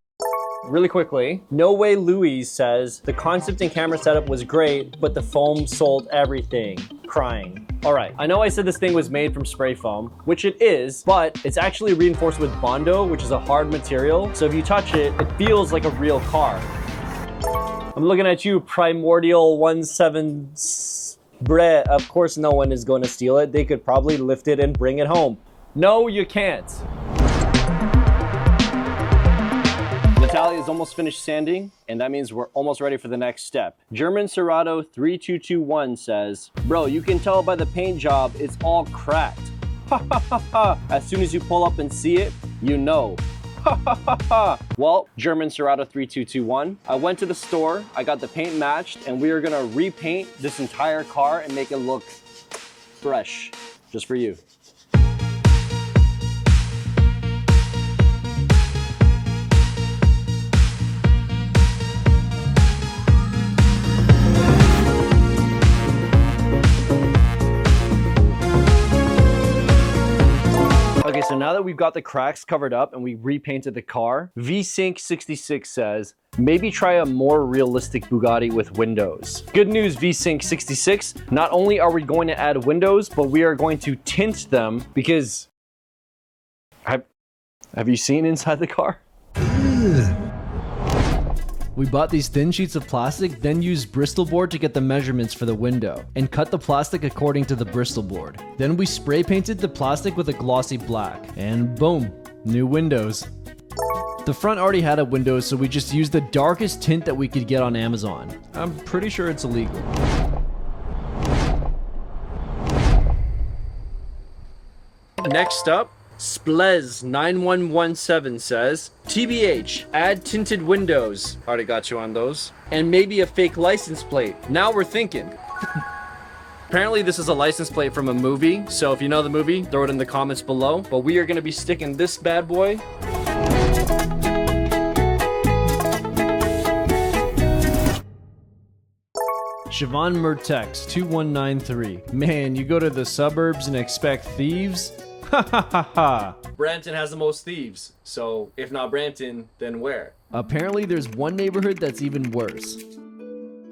Really quickly, No Way Louise says, the concept and camera setup was great, but the foam sold everything. Crying. All right, I know I said this thing was made from spray foam, which it is, but it's actually reinforced with Bondo, which is a hard material. So if you touch it, it feels like a real car. I'm looking at you, Primordial 17. Breh, of course no one is going to steal it. They could probably lift it and bring it home. No, you can't. Natalia is almost finished sanding, and that means we're almost ready for the next step. German Serato 3221 says, bro, you can tell by the paint job it's all cracked. Ha ha ha ha. As soon as you pull up and see it, you know. Ha ha ha ha. Well, German Serato 3221, I went to the store, I got the paint matched, and we are gonna repaint this entire car and make it look fresh, just for you. Okay, so now that we've got the cracks covered up and we repainted the car, VSync66 says, maybe try a more realistic Bugatti with windows. Good news, VSync66, not only are we going to add windows, but we are going to tint them because... Have you seen inside the car? We bought these thin sheets of plastic, then used Bristol board to get the measurements for the window, and cut the plastic according to the Bristol board. Then we spray painted the plastic with a glossy black, and boom, new windows. The front already had a window, so we just used the darkest tint that we could get on Amazon. I'm pretty sure it's illegal. Next up, Splez9117 says, TBH, add tinted windows. Already got you on those. And maybe a fake license plate. Now we're thinking. Apparently this is a license plate from a movie, so if you know the movie, throw it in the comments below. But we are gonna be sticking this bad boy. Siobhan Mertex 2193. Man, you go to the suburbs and expect thieves? Ha ha ha ha. Brampton has the most thieves, so if not Brampton, then where? Apparently there's one neighborhood that's even worse.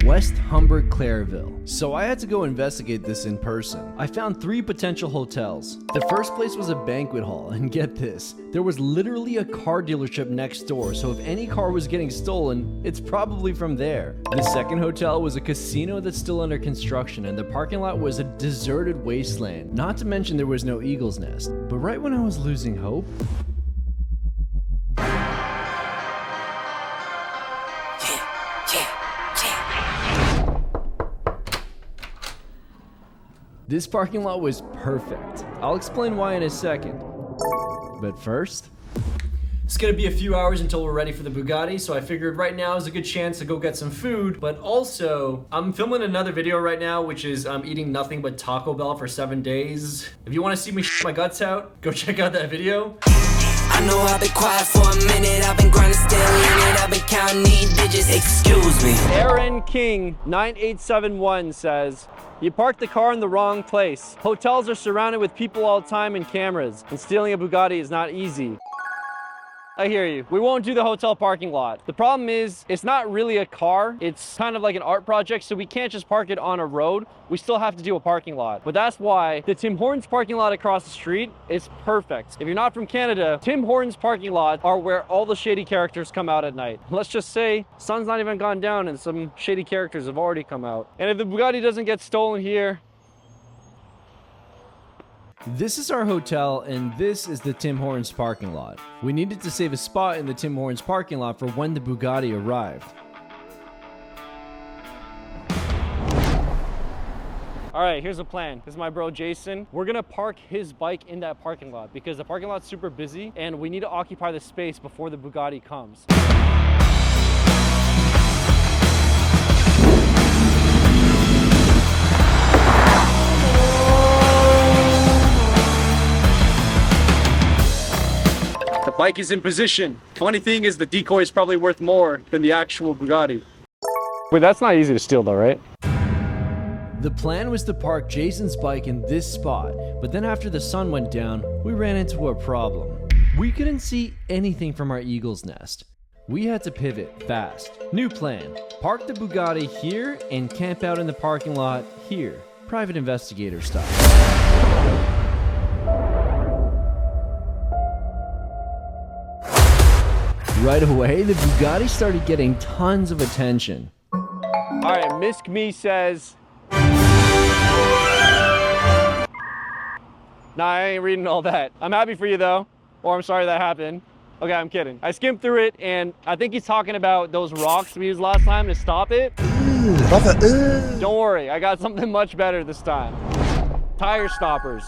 West Humber, Clareville. So I had to go investigate this in person. I found 3 potential hotels. The first place was a banquet hall, and get this, there was literally a car dealership next door, so if any car was getting stolen, it's probably from there. The second hotel was a casino that's still under construction, and the parking lot was a deserted wasteland. Not to mention there was no eagle's nest. But right when I was losing hope, this parking lot was perfect. I'll explain why in a second. But first, it's gonna be a few hours until we're ready for the Bugatti, so I figured right now is a good chance to go get some food, but also, I'm filming another video right now, which is I'm eating nothing but Taco Bell for 7 days. If you wanna see me my guts out, go check out that video. I know I've been quiet for a minute, I've been grinding still in it, I've been counting these digits, excuse me. Aaron King 9871 says, you parked the car in the wrong place. Hotels are surrounded with people all the time and cameras, and stealing a Bugatti is not easy. I hear you. We won't do the hotel parking lot. The problem is, it's not really a car. It's kind of like an art project, so we can't just park it on a road. We still have to do a parking lot. But that's why the Tim Hortons parking lot across the street is perfect. If you're not from Canada, Tim Hortons parking lot are where all the shady characters come out at night. Let's just say, sun's not even gone down and some shady characters have already come out. And if the Bugatti doesn't get stolen here, this is our hotel, and this is the Tim Hortons parking lot. We needed to save a spot in the Tim Hortons parking lot for when the Bugatti arrived. All right, here's the plan. This is my bro Jason. We're gonna park his bike in that parking lot because the parking lot's super busy and we need to occupy the space before the Bugatti comes. The bike is in position. Funny thing is the decoy is probably worth more than the actual Bugatti. Wait, that's not easy to steal though, right? The plan was to park Jason's bike in this spot, but then after the sun went down, we ran into a problem. We couldn't see anything from our eagle's nest. We had to pivot fast. New plan, park the Bugatti here and camp out in the parking lot here. Private investigator style. Right away, the Bugatti started getting tons of attention. All right, Misk Me says... Nah, I ain't reading all that. I'm happy for you though, or I'm sorry that happened. Okay, I'm kidding. I skimmed through it, and I think he's talking about those rocks we used last time to stop it. Don't worry, I got something much better this time. Tire stoppers.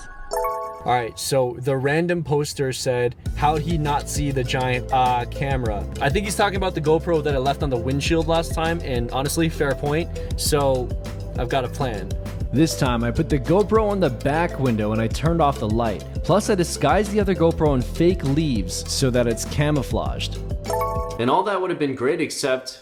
All right, so the random poster said, how'd he not see the giant camera? I think he's talking about the GoPro that I left on the windshield last time, and honestly, fair point. So I've got a plan. This time, I put the GoPro on the back window and I turned off the light. Plus, I disguised the other GoPro in fake leaves so that it's camouflaged. And all that would have been great except...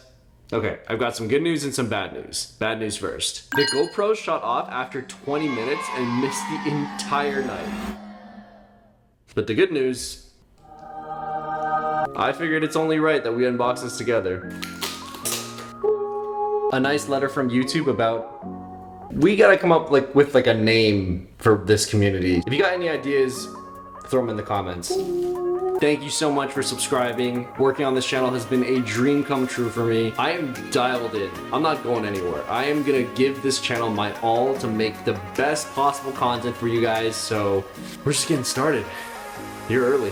Okay, I've got some good news and some bad news. Bad news first. The GoPro shut off after 20 minutes and missed the entire night. But the good news... I figured it's only right that we unbox this together. A nice letter from YouTube about... We gotta come up with a name for this community. If you got any ideas, throw them in the comments. Thank you so much for subscribing. Working on this channel has been a dream come true for me. I am dialed in. I'm not going anywhere. I am gonna give this channel my all to make the best possible content for you guys, so we're just getting started. You're early.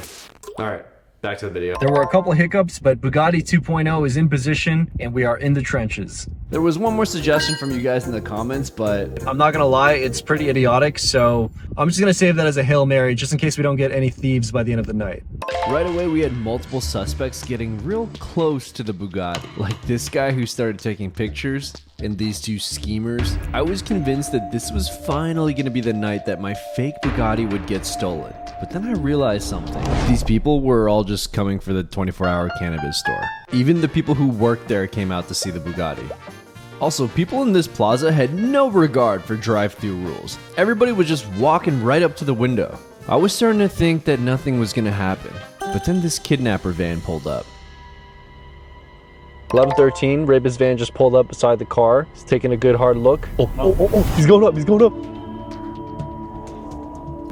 All right, back to the video. There were a couple hiccups, but Bugatti 2.0 is in position and we are in the trenches. There was one more suggestion from you guys in the comments, but I'm not gonna lie, it's pretty idiotic, so I'm just gonna save that as a Hail Mary just in case we don't get any thieves by the end of the night. Right away, we had multiple suspects getting real close to the Bugatti. Like this guy who started taking pictures and these two schemers. I was convinced that this was finally gonna be the night that my fake Bugatti would get stolen. But then I realized something. These people were all just coming for the 24-hour cannabis store. Even the people who worked there came out to see the Bugatti. Also, people in this plaza had no regard for drive-thru rules. Everybody was just walking right up to the window. I was starting to think that nothing was gonna happen. But then this kidnapper van pulled up. 1113, Rapist van just pulled up beside the car. He's taking a good hard look. Oh, he's going up, he's going up.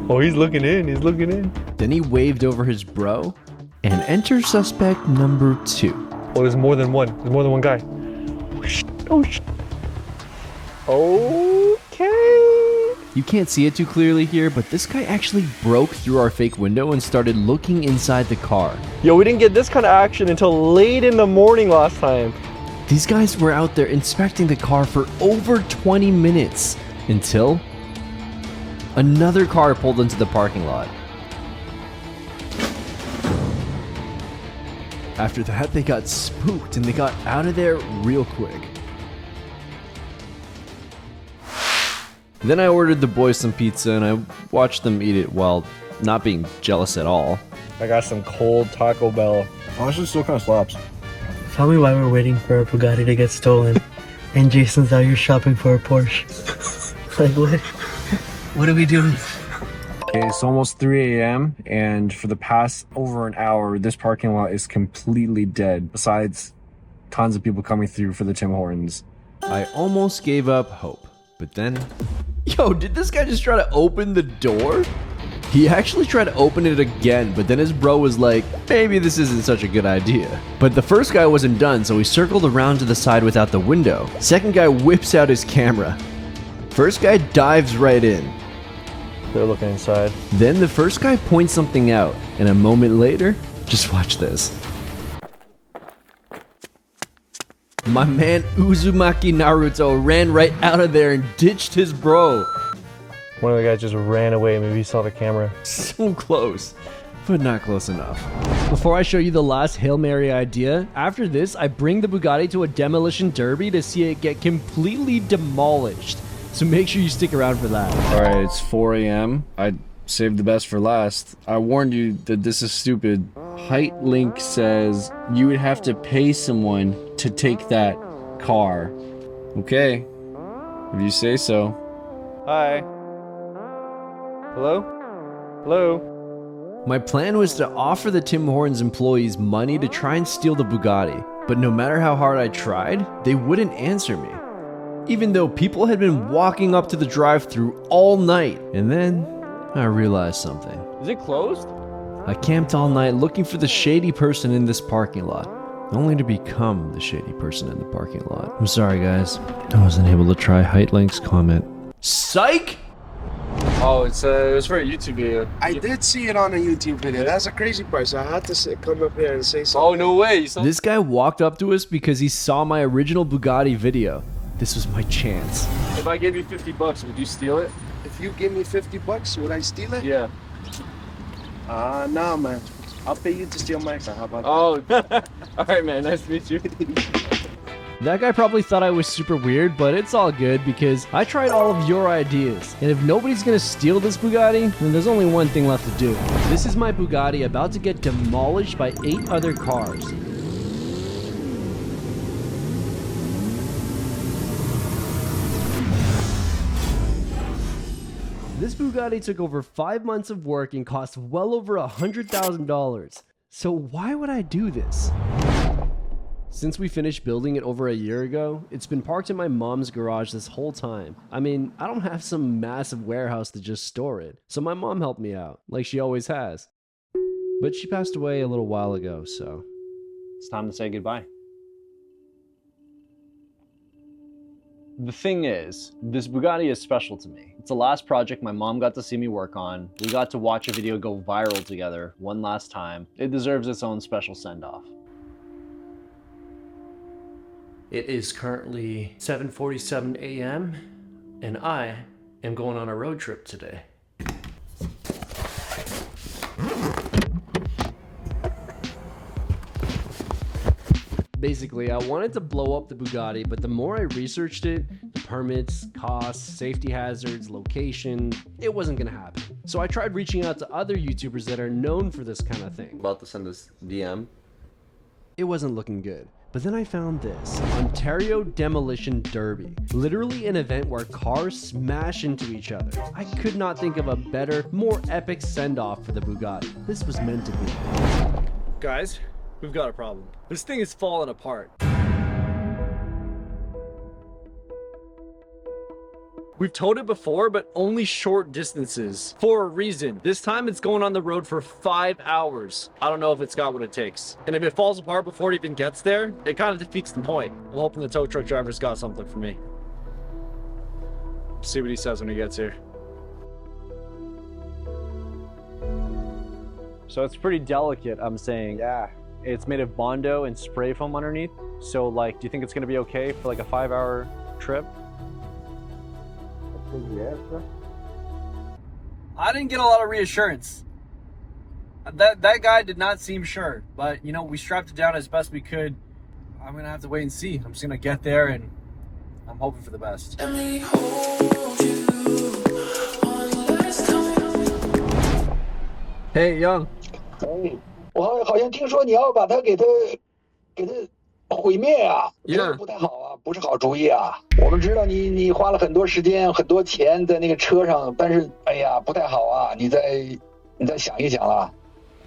Oh, he's looking in, Then he waved over his bro and enters suspect number 2. Oh, there's more than one. There's more than one guy. Oh, shit. Okay. You can't see it too clearly here, but this guy actually broke through our fake window and started looking inside the car. Yo, we didn't get this kind of action until late in the morning last time. These guys were out there inspecting the car for over 20 minutes until another car pulled into the parking lot. After that, they got spooked and they got out of there real quick. Then I ordered the boys some pizza and I watched them eat it while not being jealous at all. I got some cold Taco Bell. Honestly, still kind of slaps. Tell me why we're waiting for a Bugatti to get stolen and Jason's out here shopping for a Porsche. Like what? What are we doing? It's almost 3 a.m. and for the past over an hour, this parking lot is completely dead, besides tons of people coming through for the Tim Hortons. I almost gave up hope, but then... Yo, did this guy just try to open the door? He actually tried to open it again, but then his bro was like, maybe this isn't such a good idea. But the first guy wasn't done, so he circled around to the side without the window. Second guy whips out his camera. First guy dives right in. They're looking inside. Then the first guy points something out, and a moment later, just watch this. My man Uzumaki Naruto ran right out of there and ditched his bro. One of the guys just ran away. Maybe he saw the camera. So close, but not close enough. Before I show you the last Hail Mary idea, after this, I bring the Bugatti to a demolition derby to see it get completely demolished. So make sure you stick around for that. Alright, it's 4 a.m. I saved the best for last. I warned you that this is stupid. Height Link says you would have to pay someone to take that car. Okay, if you say so. Hi. Hello? Hello? My plan was to offer the Tim Hortons employees money to try and steal the Bugatti, but no matter how hard I tried, they wouldn't answer me. Even though people had been walking up to the drive-thru all night. And then I realized something. Is it closed? I camped all night looking for the shady person in this parking lot, only to become the shady person in the parking lot. I'm sorry guys, I wasn't able to try Height Link's comment. Psych! Oh, it was for a YouTube video. I did see it on a YouTube video. That's a crazy part. So I had to come up here and say something. Oh, no way. This guy walked up to us because he saw my original Bugatti video. This was my chance. If I gave you $50, would you steal it? If you give me $50, would I steal it? Yeah. Nah, man. I'll pay you to steal my car. How about that? All right, man. Nice to meet you. That guy probably thought I was super weird, but it's all good because I tried all of your ideas. And if nobody's gonna steal this Bugatti, then there's only one thing left to do. This is my Bugatti about to get demolished by 8 other cars. This Bugatti took over 5 months of work and cost well over $100,000. So why would I do this? Since we finished building it over a year ago, it's been parked in my mom's garage this whole time. I mean, I don't have some massive warehouse to just store it, so my mom helped me out, like she always has. But she passed away a little while ago, so It's time to say goodbye. The thing is, this Bugatti is special to me. It's the last project my mom got to see me work on. We got to watch a video go viral together one last time. It deserves its own special send-off. it is currently 7:47 a.m. and I am going on a road trip today. Basically, I wanted to blow up the Bugatti, but the more I researched it, the permits, costs, safety hazards, location, it wasn't gonna happen. So I tried reaching out to other YouTubers that are known for this kind of thing. About to send this DM. It wasn't looking good. But then I found this, Ontario Demolition Derby. Literally an event where cars smash into each other. I could not think of a better, more epic send-off for the Bugatti. This was meant to be. Guys, we've got a problem. This thing is falling apart. We've towed it before, but only short distances. For a reason. This time it's going on the road for 5 hours. I don't know if it's got what it takes. And if it falls apart before it even gets there, it kind of defeats the point. I'm hoping the tow truck driver's got something for me. See what he says when he gets here. So it's pretty delicate, I'm saying. Yeah. It's made of Bondo and spray foam underneath. So like, do you think it's gonna be okay for like a 5-hour trip? I didn't get a lot of reassurance. That guy did not seem sure, but you know, we strapped it down as best we could. I'm gonna have to wait and see. I'm just gonna get there and I'm hoping for the best. Hey, Young. 我好像听说你要把它给它毁灭啊，这个不太好啊。不是好主意啊。我们知道你花了很多时间、很多钱在那个车上，但是哎呀不太好啊，你再想一想啦。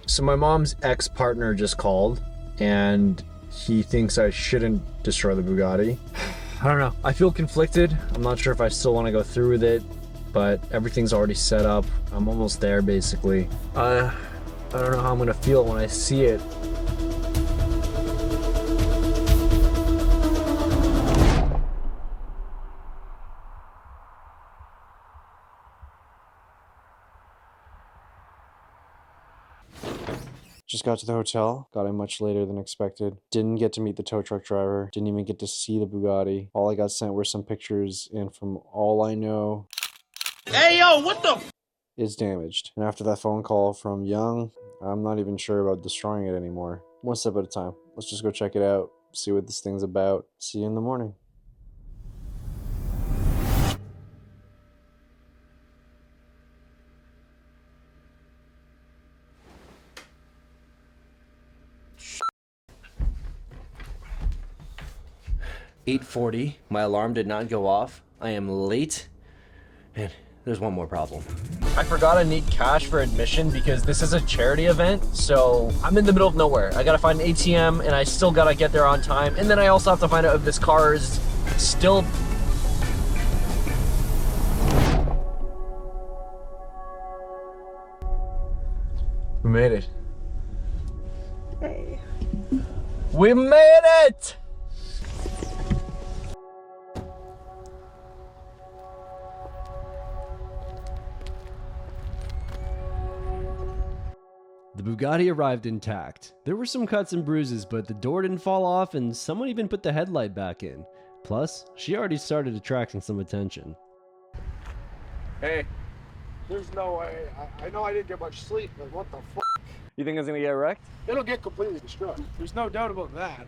So my mom's ex-partner just called, and he thinks I shouldn't destroy the Bugatti. I don't know. I feel conflicted. I'm not sure if I still want to go through with it, but everything's already set up. I'm almost there, basically. I don't know how I'm gonna feel when I see it. Just got to the hotel, got in much later than expected. Didn't get to meet the tow truck driver, didn't even get to see the Bugatti. All I got sent were some pictures, and from all I know, Hey, yo, what the it's damaged. And after that phone call from Young, I'm not even sure about destroying it anymore. One step at a time. Let's just go check it out, see what this thing's about. See you in the morning. $8:40. My alarm did not go off. I am late, and there's one more problem. I forgot I need cash for admission because this is a charity event, so I'm in the middle of nowhere. I gotta find an ATM, and I still gotta get there on time, and then I also have to find out if this car is still... We made it. Hey. We made it! The Bugatti arrived intact. There were some cuts and bruises, but the door didn't fall off and someone even put the headlight back in. Plus, she already started attracting some attention. Hey, there's no way. I know I didn't get much sleep, but what the fuck? You think it's gonna get wrecked? It'll get completely destroyed. There's no doubt about that.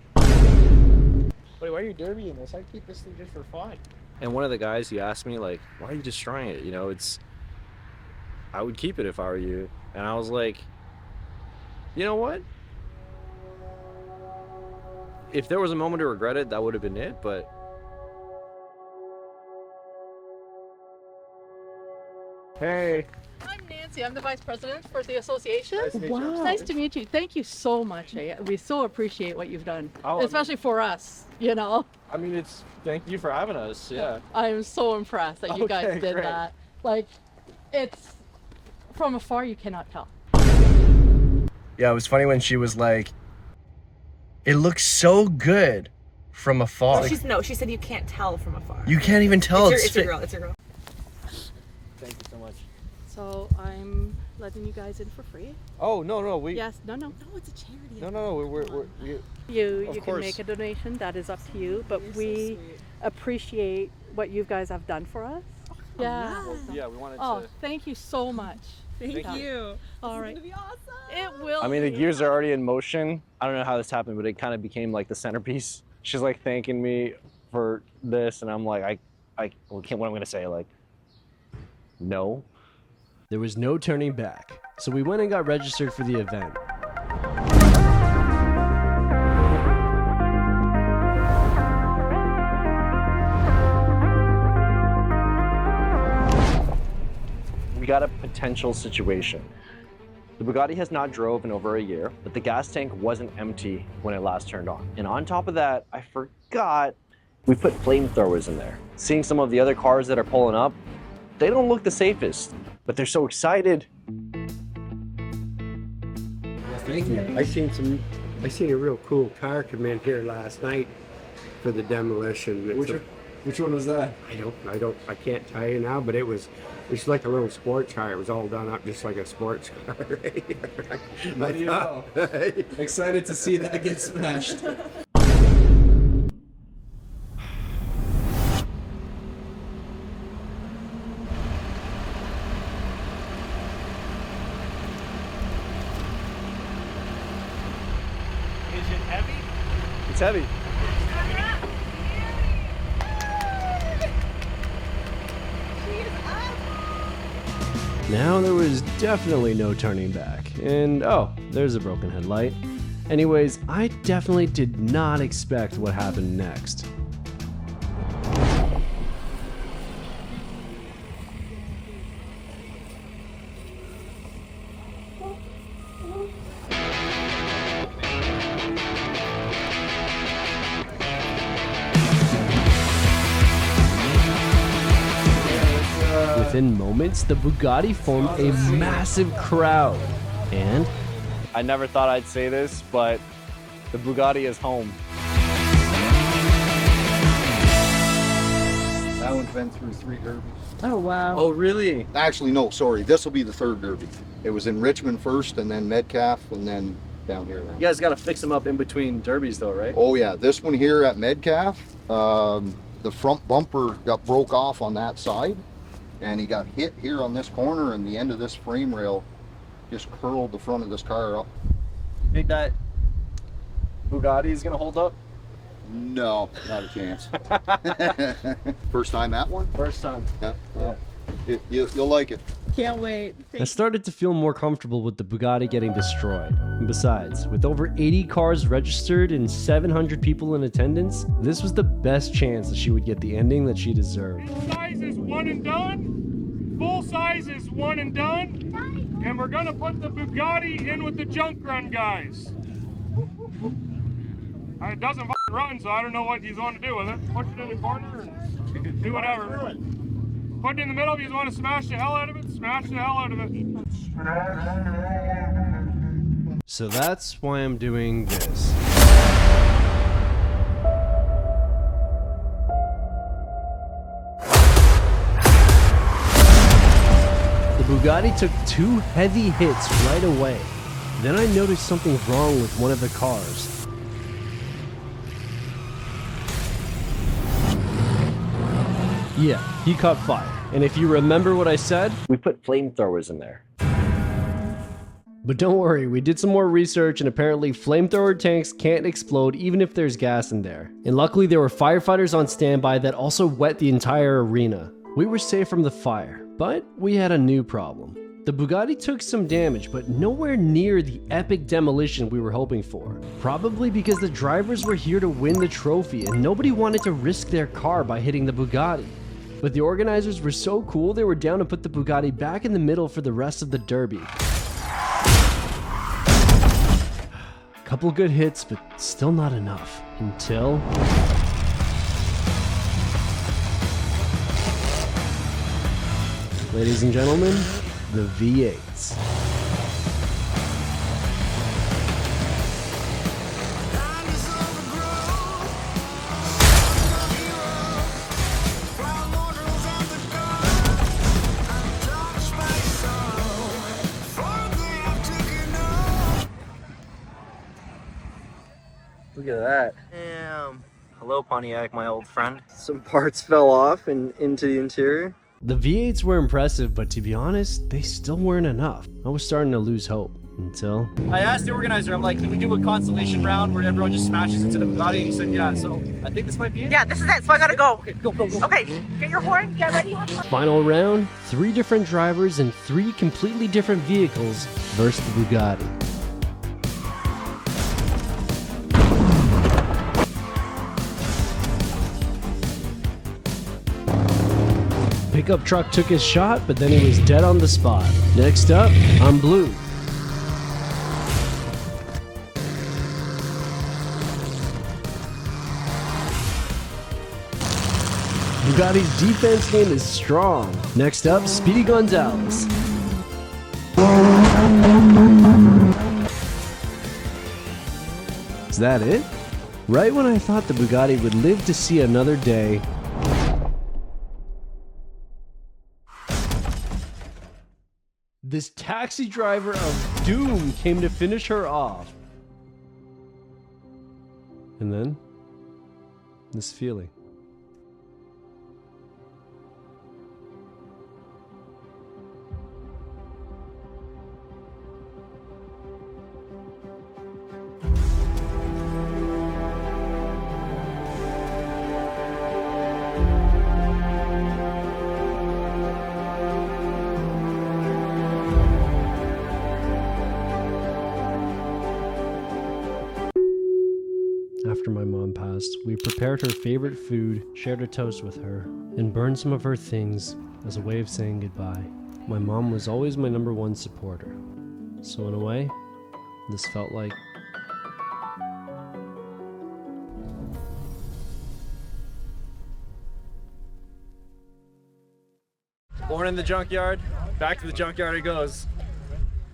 Wait, why are you derbying this? I keep this thing just for fun. And one of the guys, he asked me, like, why are you destroying it? You know, I would keep it if I were you. And I was like, you know what? If there was a moment to regret it, that would have been it, but... Hey. I'm Nancy. I'm the vice president for the association. Nice to meet you. Wow. Nice to meet you. Thank you so much. We so appreciate what you've done, Oh, especially for us, you know. I mean, thank you for having us, yeah. I'm so impressed that you guys Okay, did great. that. Like, it's from afar, you cannot tell. Yeah, it was funny when she was like, it looks so good from afar. No, she said you can't tell from afar. You can't even tell. It's your girl. It's your girl. Thank you so much. So I'm letting you guys in for free. Oh, no, we... Yes, no, it's a charity. No, we're You Of can course. make a donation. That is up to you. But we appreciate what you guys have done for us. Yeah. Yeah, we wanted Oh, to... thank you so much. Thank you. All right. This is gonna be awesome. It will. I mean, the be. gears are already in motion. I don't know how this happened, but it kind of became like the centerpiece. She's like thanking me for this, and I'm like, what am I gonna say? Like, no. There was no turning back, so we went and got registered for the event. We got a potential situation. The Bugatti has not drove in over a year, but the gas tank wasn't empty when it last turned on. And on top of that, I forgot we put flamethrowers in there. Seeing some of the other cars that are pulling up, they don't look the safest, but they're so excited. Thank you. I seen a real cool car come in here last night for the demolition. Which one was that? I can't tell you now, but it's like a little sports car. It was all done up just like a sports car. What do you know? Excited to see that get smashed. Is it heavy? It's heavy. Now there was definitely no turning back. And oh, there's a broken headlight. Anyways, I definitely did not expect what happened next. within moments, the Bugatti formed a massive crowd. And I never thought I'd say this, but the Bugatti is home. That one's been through 3 derbies. Oh, wow. Oh, really? Actually, no, sorry. This will be the 3rd derby. It was in Richmond first, and then Metcalf, and then down here now. You guys got to fix them up in between derbies, though, right? Oh, yeah. This one here at Metcalf, the front bumper got broke off on that side, and he got hit here on this corner, and the end of this frame rail just curled the front of this car up. You think that Bugatti is going to hold up? No, not a chance. First time at one? First time. Yeah. You'll like it. Can't wait. I started to feel more comfortable with the Bugatti getting destroyed. And besides, with over 80 cars registered and 700 people in attendance, this was the best chance that she would get the ending that she deserved. Size is one and done. Full size is one and done. And we're gonna put the Bugatti in with the junk run guys. It doesn't run, so I don't know what you want to do with it. Push it in the corner and do whatever. Put it in the middle if you want to smash the hell out of it, smash the hell out of it. So that's why I'm doing this. The Bugatti took 2 heavy hits right away. Then I noticed something wrong with one of the cars. Yeah, he caught fire. And if you remember what I said, we put flamethrowers in there. But don't worry, we did some more research and apparently flamethrower tanks can't explode even if there's gas in there. And luckily there were firefighters on standby that also wet the entire arena. We were safe from the fire, but we had a new problem. The Bugatti took some damage, but nowhere near the epic demolition we were hoping for. Probably because the drivers were here to win the trophy and nobody wanted to risk their car by hitting the Bugatti. But the organizers were so cool, they were down to put the Bugatti back in the middle for the rest of the derby. Couple good hits, but still not enough. Until... ladies and gentlemen, the V8s. Look at that. Damn. Hello, Pontiac, my old friend. Some parts fell off and into the interior. The V8s were impressive, but to be honest, they still weren't enough. I was starting to lose hope until... I asked the organizer, I'm like, can we do a consolation round where everyone just smashes into the Bugatti? And he said, yeah, so I think this might be it. Yeah, this is it, so I gotta go. Okay, go. Okay, get your horn, get ready. Final round, 3 different drivers and 3 completely different vehicles versus the Bugatti. Pickup truck took his shot, but then he was dead on the spot. Next up, I'm blue. Bugatti's defense game is strong. Next up, Speedy Gonzalez. Is that it? Right when I thought the Bugatti would live to see another day, this taxi driver of doom came to finish her off. And then, this feeling. After my mom passed, we prepared her favorite food, shared a toast with her, and burned some of her things as a way of saying goodbye. My mom was always my #1 supporter. So in a way, this felt like... Born in the junkyard, back to the junkyard it goes.